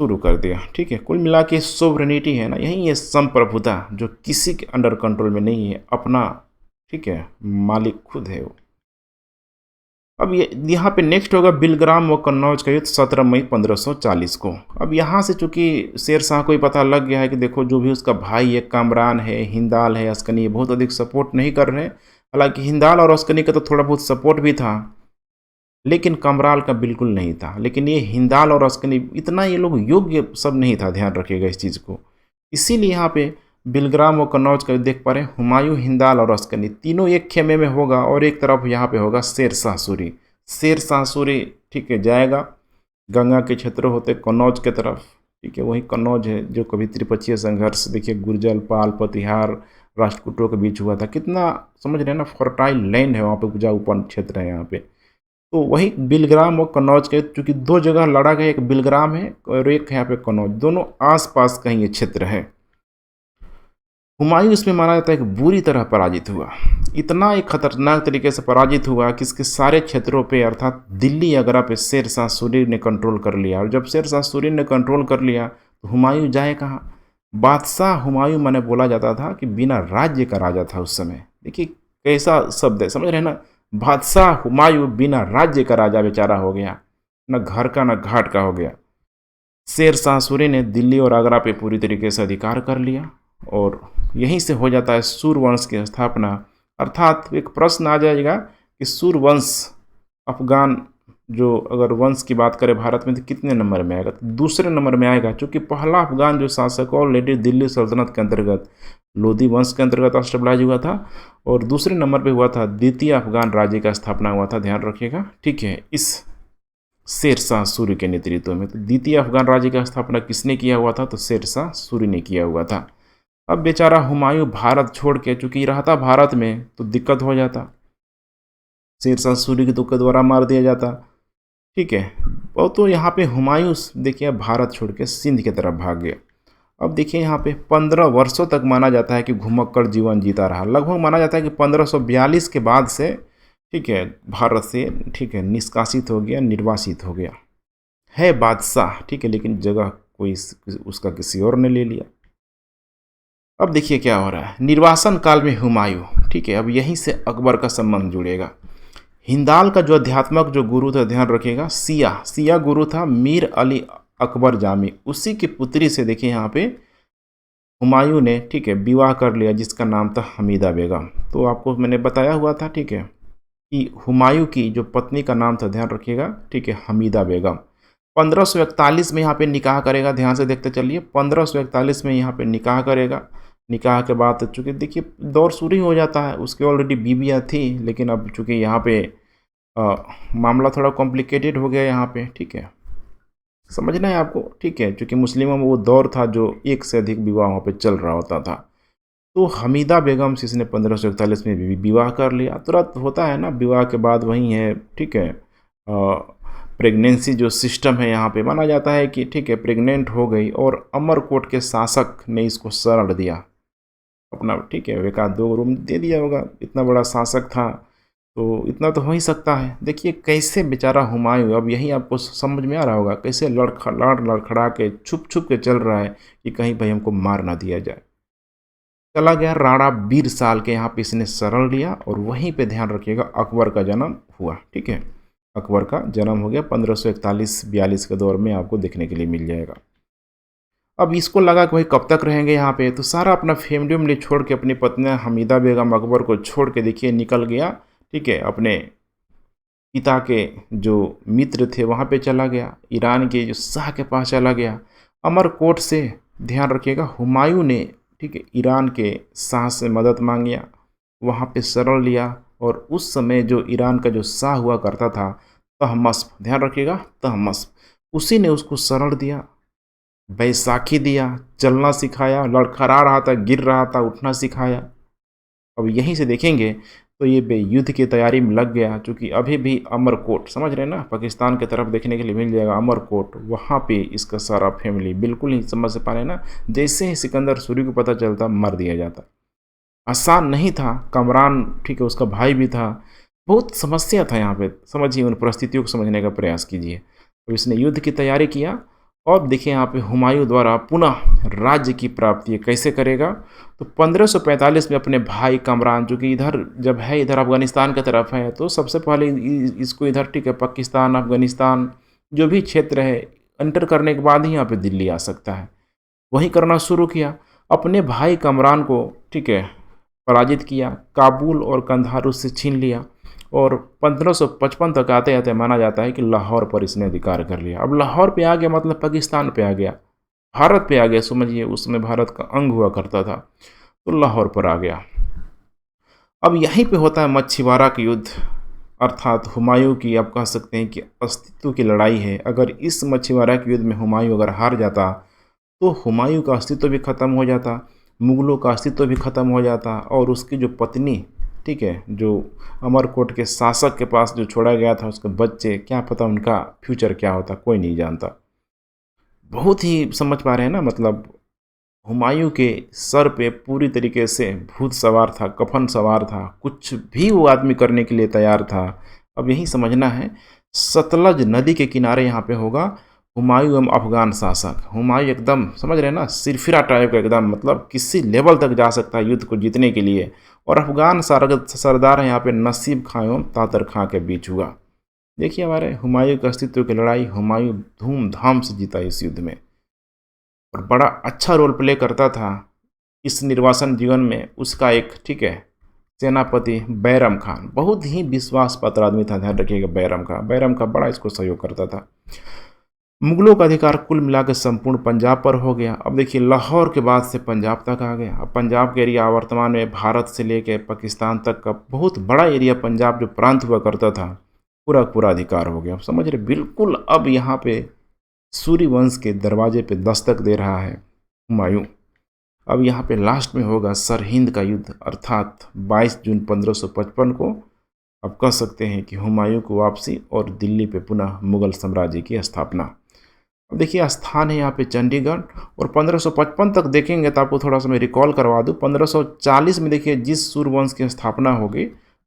शुरू कर दिया, ठीक है। कुल मिला के सोवरेनिटी है ना, यही है संप्रभुता, जो किसी के अंडर कंट्रोल में नहीं है, अपना, ठीक है, मालिक खुद है वो। अब ये यहाँ पे नेक्स्ट होगा बिलग्राम व कन्नौज का युद्ध 17 मई 1540 को। अब यहाँ से चूंकि शेर शाह को ही पता लग गया है कि देखो जो भी उसका भाई है कामरान है, हिंदाल है, अस्कनी है, बहुत अधिक सपोर्ट नहीं कर रहे हैं। हालांकि हिंदाल और अस्कनी का तो थोड़ा बहुत सपोर्ट भी था, लेकिन कामराल का बिल्कुल नहीं था। लेकिन ये हिंदाल और अस्कनी इतना ये लोग योग्य सब नहीं था, ध्यान रखिएगा इस चीज़ को। इसीलिए यहाँ पे बिलग्राम और कन्नौज का देख पा रहे हैं, हुमायूं, हिंदाल और अस्कनी तीनों एक खेमे में होगा और एक तरफ यहाँ पे होगा शेर शाह सूरी। शेर शाह सूरी ठीक है जाएगा, गंगा के क्षेत्र होते कन्नौज के तरफ, ठीक है वही कन्नौज है जो कभी त्रिपक्षीय संघर्ष देखिए गुर्जर पाल प्रतिहार राष्ट्रकूटों के बीच हुआ था। कितना समझ रहे हैं ना, फर्टाइल लैंड है वहाँ पे, उपजाऊ उपवन क्षेत्र है यहाँ पे। तो वही बिलग्राम और कन्नौज के चूँकि दो जगह लड़ा गया, एक बिलग्राम है और एक यहाँ पे कन्नौज, दोनों आसपास कहीं ये क्षेत्र है। हुमायूं इसमें माना जाता है कि बुरी तरह पराजित हुआ, इतना एक खतरनाक तरीके से पराजित हुआ कि इसके सारे क्षेत्रों पे अर्थात दिल्ली आगरा पे शेर शाह सूरी ने कंट्रोल कर लिया। और जब शेर शाह सूरी ने कंट्रोल कर लिया तो हुमायूं जाए कहाँ? बादशाह हुमायूं माने बोला जाता था कि बिना राज्य का राजा था उस समय। देखिए कैसा शब्द है, समझ रहे हैं ना, बादशाह हुमायूं बिना राज्य का राजा बेचारा हो गया, न घर का न घाट का हो गया। शेर शाह सूरी ने दिल्ली और आगरा पे पूरी तरीके से अधिकार कर लिया और यहीं से हो जाता है सूरवंश की स्थापना। अर्थात एक प्रश्न आ जाएगा कि सूरवंश अफगान जो अगर वंश की बात करें भारत में तो कितने नंबर में आएगा? तो दूसरे नंबर में आएगा, क्योंकि पहला अफगान जो शासक ऑलरेडी दिल्ली सल्तनत के अंतर्गत लोधी वंश के अंतर्गत एस्टेब्लिश हुआ था और दूसरे नंबर पे हुआ था द्वितीय अफगान राज्य का स्थापना हुआ था, ध्यान रखिएगा, ठीक है, इस शेर शाह सूरी के नेतृत्व में। तो द्वितीय अफगान राज्य का स्थापना किसने किया हुआ था? तो शेर शाह सूरी ने किया हुआ था। अब बेचारा हुमायूं भारत छोड़ के चूंकि रहता भारत में तो दिक्कत हो जाता, शेर शाह सूरी की तुक्के के द्वारा मार दिया जाता, ठीक है। और तो यहाँ पे हुमायूं देखिए भारत छोड़ के सिंध की तरफ भाग गया। अब देखिए यहाँ पे 15 वर्षों तक माना जाता है कि घुमक्कड़ जीवन जीता रहा। लगभग माना जाता है कि 1542 के बाद से ठीक है भारत से ठीक है निष्कासित हो गया, निर्वासित हो गया है बादशाह, ठीक है, लेकिन जगह कोई उसका किसी और ने ले लिया। अब देखिए क्या हो रहा है, निर्वासन काल में हुमायूं, ठीक है, अब यहीं से अकबर का संबंध जुड़ेगा। हिंदाल का जो अध्यात्मक जो गुरु था, ध्यान रखिएगा, सिया गुरु था मीर अली अकबर जामी, उसी की पुत्री से देखिए यहाँ पे हुमायूं ने ठीक है विवाह कर लिया, जिसका नाम था हमीदा बेगम। तो आपको मैंने बताया हुआ था ठीक है कि हुमायूं की जो पत्नी का नाम था, ध्यान रखिएगा, ठीक है, हमीदा बेगम। 1541 में यहाँ पे निकाह करेगा, ध्यान से देखते चलिए, 1541 में यहाँ पे निकाह करेगा। निकाह के बाद चूँकि देखिए दौर शुरू हो जाता है, उसके ऑलरेडी बीवियाँ थी, लेकिन अब चूँकि यहाँ पे मामला थोड़ा कॉम्प्लिकेटेड हो गया यहाँ पे, ठीक है, समझना है आपको, ठीक है, क्योंकि मुस्लिमों में वो दौर था जो एक से अधिक विवाह वहाँ पे चल रहा होता था। तो हमीदा बेगम से इसने 1541 में विवाह कर लिया। तुरंत होता है ना विवाह के बाद वही है, ठीक है, प्रेगनेंसी जो सिस्टम है यहाँ पे माना जाता है कि ठीक है प्रेग्नेंट हो गई और अमरकोट के शासक ने इसको शरण दिया अपना, ठीक है, एक आध 2 रूम दे दिया होगा, इतना बड़ा शासक था तो इतना तो हो ही सकता है। देखिए कैसे बेचारा हुमायूं, अब यही आपको समझ में आ रहा होगा कैसे लड़खड़ा के छुप के चल रहा है कि कहीं भाई हमको मार ना दिया जाए। चला गया राणा बीर साल के यहाँ पे इसने शरण लिया और वहीं पे ध्यान रखिएगा अकबर का जन्म हुआ, ठीक है, अकबर का जन्म हो गया 1541-42 के दौर में, आपको देखने के लिए मिल जाएगा। अब इसको लगा कि भाई कब तक रहेंगे यहाँ पे, तो सारा अपना फैमिली उमली छोड़ के अपनी पत्नी हमीदा बेगम अकबर को छोड़ के देखिए निकल गया, ठीक है, अपने पिता के जो मित्र थे वहाँ पे चला गया, ईरान के जो शाह के पास चला गया। अमरकोट से ध्यान रखिएगा हुमायूं ने ठीक है ईरान के शाह से मदद मांगिया, वहाँ पे शरण लिया और उस समय जो ईरान का जो शाह हुआ करता था तहमस्प, ध्यान रखिएगा तहमस्प, उसी ने उसको शरण दिया, बैसाखी दिया, चलना सिखाया, लड़खड़ा रहा था, गिर रहा था, उठना सिखाया। अब यहीं से देखेंगे तो ये युद्ध की तैयारी में लग गया, क्योंकि अभी भी अमरकोट समझ रहे हैं ना, पाकिस्तान की तरफ देखने के लिए मिल जाएगा अमरकोट, वहाँ पे इसका सारा फैमिली बिल्कुल ही समझ से पा रहे ना, जैसे ही सिकंदर सूरी को पता चलता मार दिया जाता। आसान नहीं था, कमरान ठीक है उसका भाई भी था, बहुत समस्या था यहाँ पे, समझिए उन परिस्थितियों को समझने का प्रयास कीजिए। तो इसने युद्ध की तैयारी किया और देखिए यहाँ पे हुमायूं द्वारा पुनः राज्य की प्राप्ति है, कैसे करेगा? तो 1545 में अपने भाई कमरान, जो कि इधर जब है इधर अफगानिस्तान की तरफ है, तो सबसे पहले इसको इधर ठीक है पाकिस्तान अफगानिस्तान जो भी क्षेत्र है एंटर करने के बाद ही यहाँ पे दिल्ली आ सकता है। वही करना शुरू किया, अपने भाई कमरान को ठीक है पराजित किया, काबुल और कंधार उससे छीन लिया और 1555 तक आते आते माना जाता है कि लाहौर पर इसने अधिकार कर लिया। अब लाहौर पे आ गया मतलब पाकिस्तान पे आ गया, भारत पे आ गया, समझिए उसमें भारत का अंग हुआ करता था, तो लाहौर पर आ गया। अब यहीं पे होता है मछीवाड़ा का युद्ध, अर्थात हुमायूं की आप कह सकते हैं कि अस्तित्व की लड़ाई है। अगर इस मछीवाड़ा के युद्ध में हुमायूं अगर हार जाता तो हुमायूं का अस्तित्व भी खत्म हो जाता, मुगलों का अस्तित्व भी खत्म हो जाता और उसकी जो पत्नी ठीक है, जो अमरकोट के शासक के पास जो छोड़ा गया था, उसके बच्चे, क्या पता उनका फ्यूचर क्या होता, कोई नहीं जानता। बहुत ही समझ पा रहे हैं ना, मतलब हुमायूं के सर पे पूरी तरीके से भूत सवार था, कफन सवार था, कुछ भी वो आदमी करने के लिए तैयार था। अब यही समझना है, सतलज नदी के किनारे यहाँ पे होगा हुमायूं एवं अफगान शासक। हुमायूं एकदम समझ रहे हैं ना, सिरफिरा टाइप का एकदम, मतलब किसी लेवल तक जा सकता है युद्ध को जीतने के लिए। और अफगान सरदार है यहाँ पे नसीब खां एवं तातर खां के बीच हुआ। देखिए हमारे हुमायूं के अस्तित्व की लड़ाई हुमायूं धूमधाम से जीता इस युद्ध में और बड़ा अच्छा रोल प्ले करता था इस निर्वासन जीवन में। उसका एक ठीक है सेनापति बैरम खान, बहुत ही विश्वास पात्र आदमी था, ध्यान रखिएगा बैरम का बड़ा इसको सहयोग करता था। मुगलों का अधिकार कुल मिलाकर संपूर्ण पंजाब पर हो गया। अब देखिए लाहौर के बाद से पंजाब तक आ गया। अब पंजाब का एरिया वर्तमान में भारत से लेकर पाकिस्तान तक का बहुत बड़ा एरिया पंजाब जो प्रांत हुआ करता था पूरा पूरा अधिकार हो गया। अब समझ रहे बिल्कुल। अब यहाँ पे सूर्यवंश के दरवाजे पे दस्तक दे रहा है हुमायूं। अब यहाँ पे लास्ट में होगा सरहिंद का युद्ध, अर्थात 22 जून 1555 को आप कह सकते हैं कि हुमायूं को वापसी और दिल्ली पे पुनः मुगल साम्राज्य की स्थापना। अब देखिए स्थान है यहाँ पे चंडीगढ़। और 1555 तक देखेंगे तो आपको थोड़ा सा मैं रिकॉल करवा दूँ, 1540 में देखिए जिस सूर्यवंश की स्थापना होगी,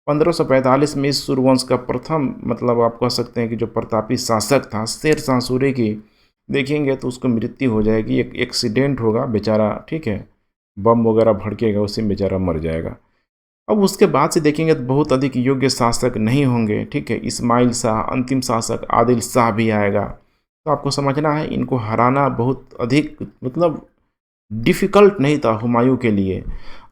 1545 में इस सूर्यवंश का प्रथम मतलब आप कह सकते हैं कि जो प्रतापी शासक था शेर शाह सूरी की, देखेंगे तो उसको मृत्यु हो जाएगी, एक एक्सीडेंट होगा बेचारा, ठीक है, बम वगैरह भड़केगा, उसी में बेचारा मर जाएगा। अब उसके बाद से देखेंगे तो बहुत अधिक योग्य शासक नहीं होंगे, ठीक है, इस्माइल शाह, अंतिम शासक आदिल शाह भी आएगा। तो आपको समझना है इनको हराना बहुत अधिक मतलब डिफ़िकल्ट नहीं था हुमायूं के लिए।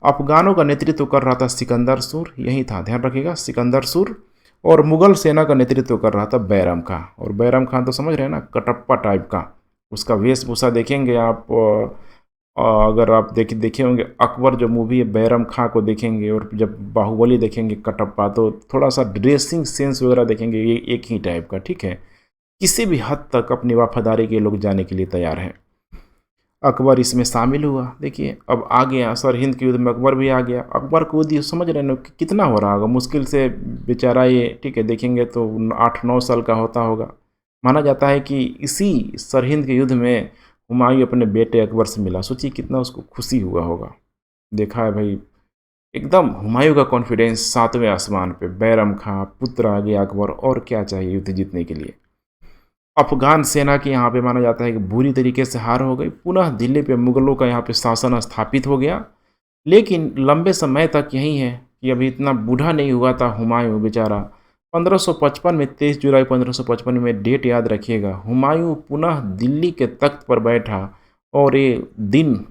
अफगानों का नेतृत्व कर रहा था सिकंदर सूर, यही था, ध्यान रखिएगा, सिकंदर सूर। और मुगल सेना का नेतृत्व कर रहा था बैरम खां। और बैरम खान तो समझ रहे हैं ना, कटप्पा टाइप का उसका वेशभूषा देखेंगे आप। अगर आप देखे होंगे अकबर जो मूवी है, बैरम खां को देखेंगे, और जब बाहुबली देखेंगे कटप्पा, तो थोड़ा सा ड्रेसिंग सेंस वगैरह देखेंगे ये एक ही टाइप का, ठीक है। किसी भी हद तक अपनी वफादारी के लोग जाने के लिए तैयार हैं। अकबर इसमें शामिल हुआ। देखिए अब आ गया सरहिंद के युद्ध में, अकबर भी आ गया। अकबर को युद्ध समझ रहे हैं कितना हो रहा होगा, मुश्किल से बेचारा ये, ठीक है, देखेंगे तो 8-9 साल का होता होगा। माना जाता है कि इसी सरहिंद के युद्ध में हुमायूं अपने बेटे अकबर से मिला। सोचिए कितना उसको खुशी हुआ होगा। देखा है भाई, एकदम हुमायूं का कॉन्फिडेंस 7वें आसमान पे, बैरम खां पुत्र आ गया अकबर, और क्या चाहिए युद्ध जीतने के लिए। अफगान सेना की यहाँ पे माना जाता है कि बुरी तरीके से हार हो गई। पुनः दिल्ली पे मुगलों का यहाँ पे शासन स्थापित हो गया। लेकिन लंबे समय तक यही है कि अभी इतना बूढ़ा नहीं हुआ था हुमायूं बेचारा। 1555 में 23 जुलाई 1555 में डेट याद रखिएगा, हुमायूं पुनः दिल्ली के तख्त पर बैठा और ये दिन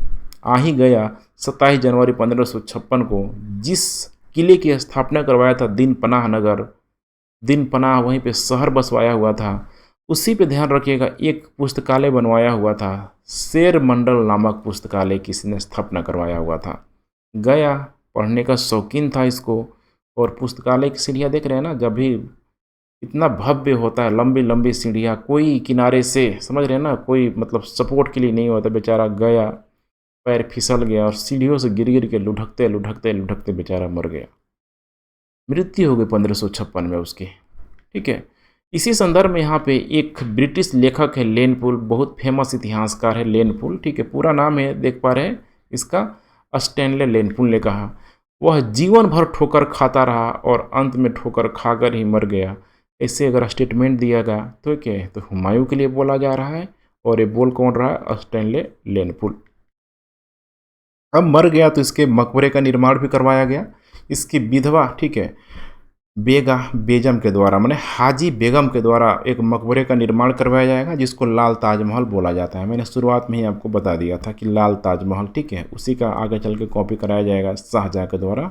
आ ही गया 27 जनवरी 1556 को, जिस किले की स्थापना करवाया था दिन पनाह नगर, दिन पनाह वहीं पे शहर बसवाया हुआ था, उसी पे ध्यान रखिएगा एक पुस्तकालय बनवाया हुआ था, शेर मंडल नामक पुस्तकालय किसी ने स्थापना करवाया हुआ था। गया, पढ़ने का शौकीन था इसको। और पुस्तकालय की सीढ़ियाँ देख रहे हैं ना, जब भी इतना भव्य होता है, लंबी लंबी सीढ़ियाँ, कोई किनारे से समझ रहे हैं ना, कोई मतलब सपोर्ट के लिए नहीं होता। बेचारा गया, पैर फिसल गया और सीढ़ियों से गिर गिर के लुढ़कते लुढ़कते लुढ़कते बेचारा मर गया। मृत्यु हो गई 1556 में उसकी, ठीक है। इसी संदर्भ में यहाँ पे एक ब्रिटिश लेखक है लेनपुल, बहुत फेमस इतिहासकार है लेनपुल, ठीक है, पूरा नाम है देख पा रहे हैं इसका, स्टैनले लेनपुल ने कहा वह जीवन भर ठोकर खाता रहा और अंत में ठोकर खाकर ही मर गया। ऐसे अगर स्टेटमेंट दिया गया तो क्या है, तो हुमायूं के लिए बोला जा रहा है और ये बोल कौन रहा है? स्टैनले लेनफुल। अब मर गया तो इसके मकबरे का निर्माण भी करवाया गया। इसकी विधवा, ठीक है, बेगा बेगम के द्वारा, माने हाजी बेगम के द्वारा एक मकबरे का निर्माण करवाया जाएगा, जिसको लाल ताजमहल बोला जाता है। मैंने शुरुआत में ही आपको बता दिया था कि लाल ताजमहल, ठीक है, उसी का आगे चल के कॉपी कराया जाएगा शाहजहाँ के द्वारा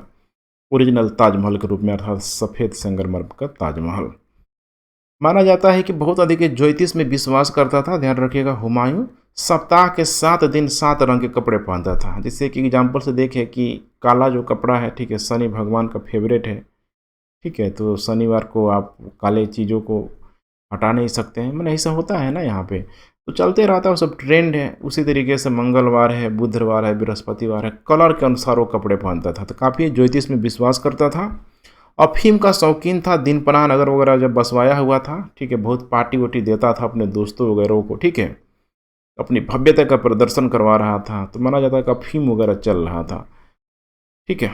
ओरिजिनल ताजमहल के रूप में, अर्थात सफ़ेद संगमरमर का ताजमहल। माना जाता है कि बहुत अधिक ज्योतिष में विश्वास करता था। ध्यान रखिएगा, हुमायूं सप्ताह के 7 दिन 7 रंग के कपड़े पहनता था। जैसे कि एग्जाम्पल से देखें कि काला जो कपड़ा है, ठीक है, शनि भगवान का फेवरेट है, ठीक है, तो शनिवार को आप काले चीज़ों को हटा नहीं सकते हैं, मैंने ऐसा होता है ना यहाँ पे, तो चलते रहता है, वो सब ट्रेंड है। उसी तरीके से मंगलवार है, बुधवार है, बृहस्पतिवार है, कलर के अनुसार वो कपड़े पहनता था। तो काफ़ी ज्योतिष में विश्वास करता था। अफीम का शौकीन था, दिन पनाह नगर वगैरह जब बसवाया हुआ था, ठीक है, बहुत पार्टी वार्टी देता था अपने दोस्तों वगैरह को, ठीक है, अपनी भव्यता का प्रदर्शन करवा रहा था। तो माना जाता है कि अफीम वगैरह चल रहा था, ठीक है।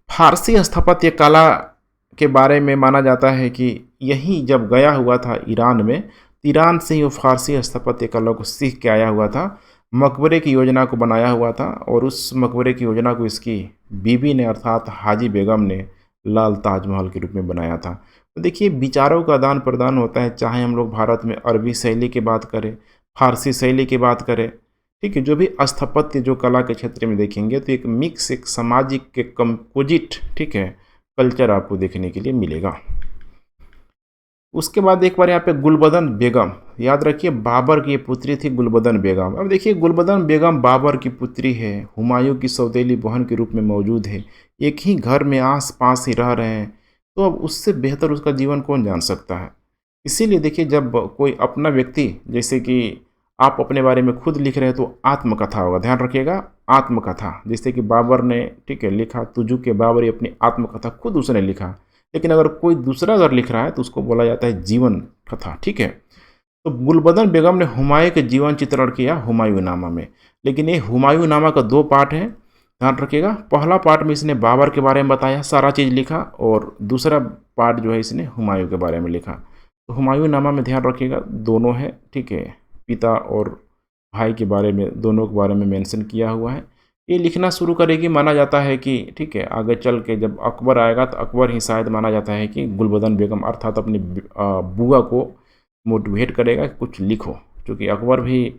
फारसी स्थापत्य कला के बारे में माना जाता है कि यही जब गया हुआ था ईरान में, ईरान से ही वो फारसी स्थापत्य कला को सीख के आया हुआ था, मकबरे की योजना को बनाया हुआ था, और उस मकबरे की योजना को इसकी बीबी ने, अर्थात हाजी बेगम ने लाल ताजमहल के रूप में बनाया था। तो देखिए, विचारों का आदान प्रदान होता है, चाहे हम लोग भारत में अरबी शैली की बात करें, फारसी शैली की बात करें, ठीक है, जो भी स्थापत्य जो कला के क्षेत्र में देखेंगे तो एक मिक्स, एक सामाजिक के कंपोजिट, ठीक है, कल्चर आपको देखने के लिए मिलेगा। उसके बाद एक बार यहाँ पे गुलबदन बेगम, याद रखिए बाबर की पुत्री थी गुलबदन बेगम। अब देखिए, गुलबदन बेगम बाबर की पुत्री है, हुमायूं की सौतेली बहन के रूप में मौजूद है, एक ही घर में आस पास ही रह रहे हैं, तो अब उससे बेहतर उसका जीवन कौन जान सकता है। इसीलिए देखिए, जब कोई अपना व्यक्ति, जैसे कि आप अपने बारे में खुद लिख रहे हैं तो आत्मकथा होगा, ध्यान रखिएगा, आत्मकथा। जैसे कि बाबर ने, ठीक है, लिखा तुजू के बाबरी अपनी आत्मकथा खुद उसने लिखा, लेकिन अगर कोई दूसरा अगर लिख रहा है तो उसको बोला जाता है जीवन कथा, ठीक है। तो गुलबदन बेगम ने हुमायूं के जीवन चित्रण किया हुमायूंनामा में, लेकिन ये हुमायूंनामा का 2 पार्ट है, ध्यान रखिएगा। पहला पार्ट में इसने बाबर के बारे में बताया, सारा चीज़ लिखा, और दूसरा पार्ट जो है इसने हुमायूं के बारे में लिखा। तो हुमायूंनामा में ध्यान रखिएगा दोनों है, ठीक है, पिता और भाई के बारे में, दोनों के बारे में मेंशन किया हुआ है। ये लिखना शुरू करेगी, माना जाता है कि, ठीक है, आगे चल के जब अकबर आएगा तो अकबर ही शायद माना जाता है कि गुलबदन बेगम अर्थात अपनी बुआ को मोटिवेट करेगा कि कुछ लिखो, क्योंकि अकबर भी,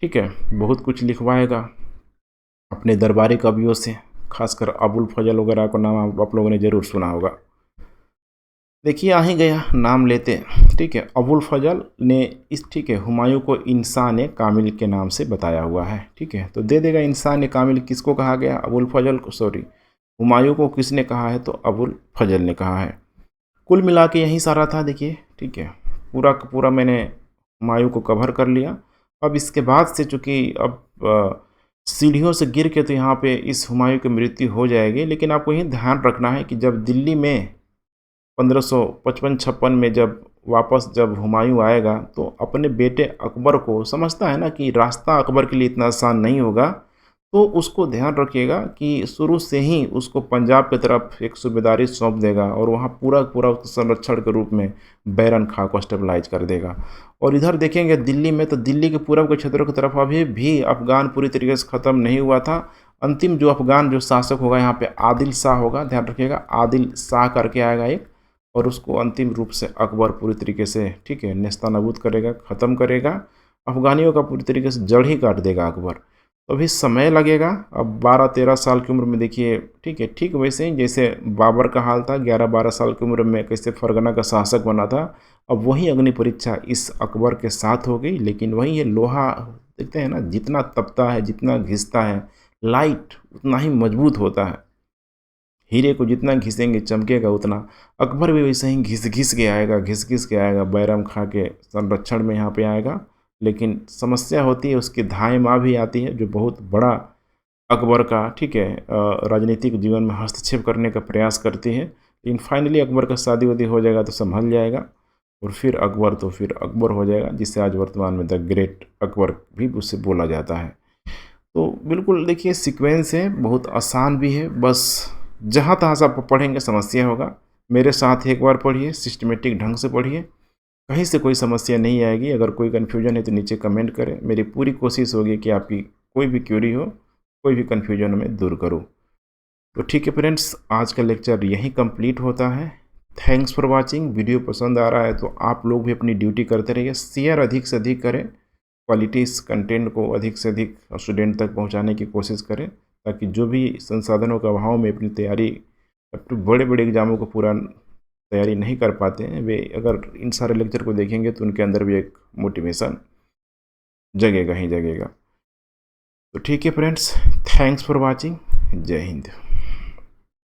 ठीक है, बहुत कुछ लिखवाएगा अपने दरबारी कवियों से, खासकर अबुल फजल वगैरह का नाम आप लोगों ने ज़रूर सुना होगा। देखिए, आ ही गया नाम लेते, ठीक है, अबुल फजल ने इस, ठीक है, हुमायूं को इंसान कामिल के नाम से बताया हुआ है, ठीक है, तो दे देगा इंसान कामिल किसको कहा गया? अबुल फजल को, सॉरी, हुमायूं को किसने कहा है? तो अबुल फजल ने कहा है। कुल मिला के यही सारा था, देखिए, ठीक है, पूरा का पूरा मैंने हुमायूं को कवर कर लिया। अब इसके बाद से चूँकि अब सीढ़ियों से गिर के तो यहाँ पे इस हुमायूं की मृत्यु हो जाएगी, लेकिन आपको यही ध्यान रखना है कि जब दिल्ली में 1555-56 में जब हुमायूं आएगा तो अपने बेटे अकबर को समझता है ना कि रास्ता अकबर के लिए इतना आसान नहीं होगा, तो उसको ध्यान रखिएगा कि शुरू से ही उसको पंजाब की तरफ एक सूबेदारी सौंप देगा, और वहाँ पूरा पूरा संरक्षण के रूप में बैरन खां को स्टेबलाइज कर देगा। और इधर देखेंगे दिल्ली में, तो दिल्ली के पूर्व के क्षेत्रों की तरफ अभी भी अफगान पूरी तरीके से ख़त्म नहीं हुआ था। अंतिम जो अफगान जो शासक होगा यहाँ पे आदिल शाह होगा, ध्यान रखिएगा, आदिल शाह करके आएगा एक, और उसको अंतिम रूप से अकबर पूरी तरीके से, ठीक है, नेस्तनाबूद करेगा, ख़त्म करेगा, अफ़गानियों का पूरी तरीके से जड़ ही काट देगा अकबर। तो अभी समय लगेगा, अब 12-13 साल की उम्र में देखिए, ठीक है, ठीक वैसे ही जैसे बाबर का हाल था, 11-12 साल की उम्र में कैसे फरगना का शासक बना था, अब वही अग्नि परीक्षा इस अकबर के साथ हो गई। लेकिन वही ये लोहा, देखते हैं ना, जितना तपता है, जितना घिसता है लाइट, उतना ही मजबूत होता है। हीरे को जितना घिसेंगे चमकेगा उतना। अकबर भी वैसे ही घिस घिस के आएगा, घिस घिस के आएगा, बैरम खां के संरक्षण में यहाँ पे आएगा। लेकिन समस्या होती है, उसकी धाई माँ भी आती है, जो बहुत बड़ा अकबर का, ठीक है, राजनीतिक जीवन में हस्तक्षेप करने का प्रयास करती है। लेकिन फाइनली अकबर का शादी वादी हो जाएगा तो संभल जाएगा, और फिर अकबर तो फिर अकबर हो जाएगा, जिससे आज वर्तमान में द ग्रेट अकबर भी उससे बोला जाता है। तो बिल्कुल देखिए, सीक्वेंस है, बहुत आसान भी है, बस जहाँ तहाँ से आप पढ़ेंगे समस्या होगा। मेरे साथ एक बार पढ़िए, सिस्टमेटिक ढंग से पढ़िए, कहीं से कोई समस्या नहीं आएगी। अगर कोई कन्फ्यूजन है तो नीचे कमेंट करें। मेरी पूरी कोशिश होगी कि आपकी कोई भी क्वेरी हो, कोई भी कन्फ्यूजन मैं दूर करूँ। तो ठीक है फ्रेंड्स, आज का लेक्चर यहीं कंप्लीट होता है। Thanks for watching. वीडियो पसंद आ रहा है तो आप लोग भी अपनी ड्यूटी करते रहिए, शेयर अधिक से अधिक करें, क्वालिटी इस कंटेंट को अधिक से अधिक स्टूडेंट तक पहुंचाने की कोशिश करें, ताकि जो भी संसाधनों का अभाव में अपनी तैयारी, अब तो बड़े बड़े एग्जामों को पूरा तैयारी नहीं कर पाते हैं, वे अगर इन सारे लेक्चर को देखेंगे तो उनके अंदर भी एक मोटिवेशन जगेगा ही जगेगा। तो ठीक है फ्रेंड्स, थैंक्स फॉर वाचिंग। जय हिंद।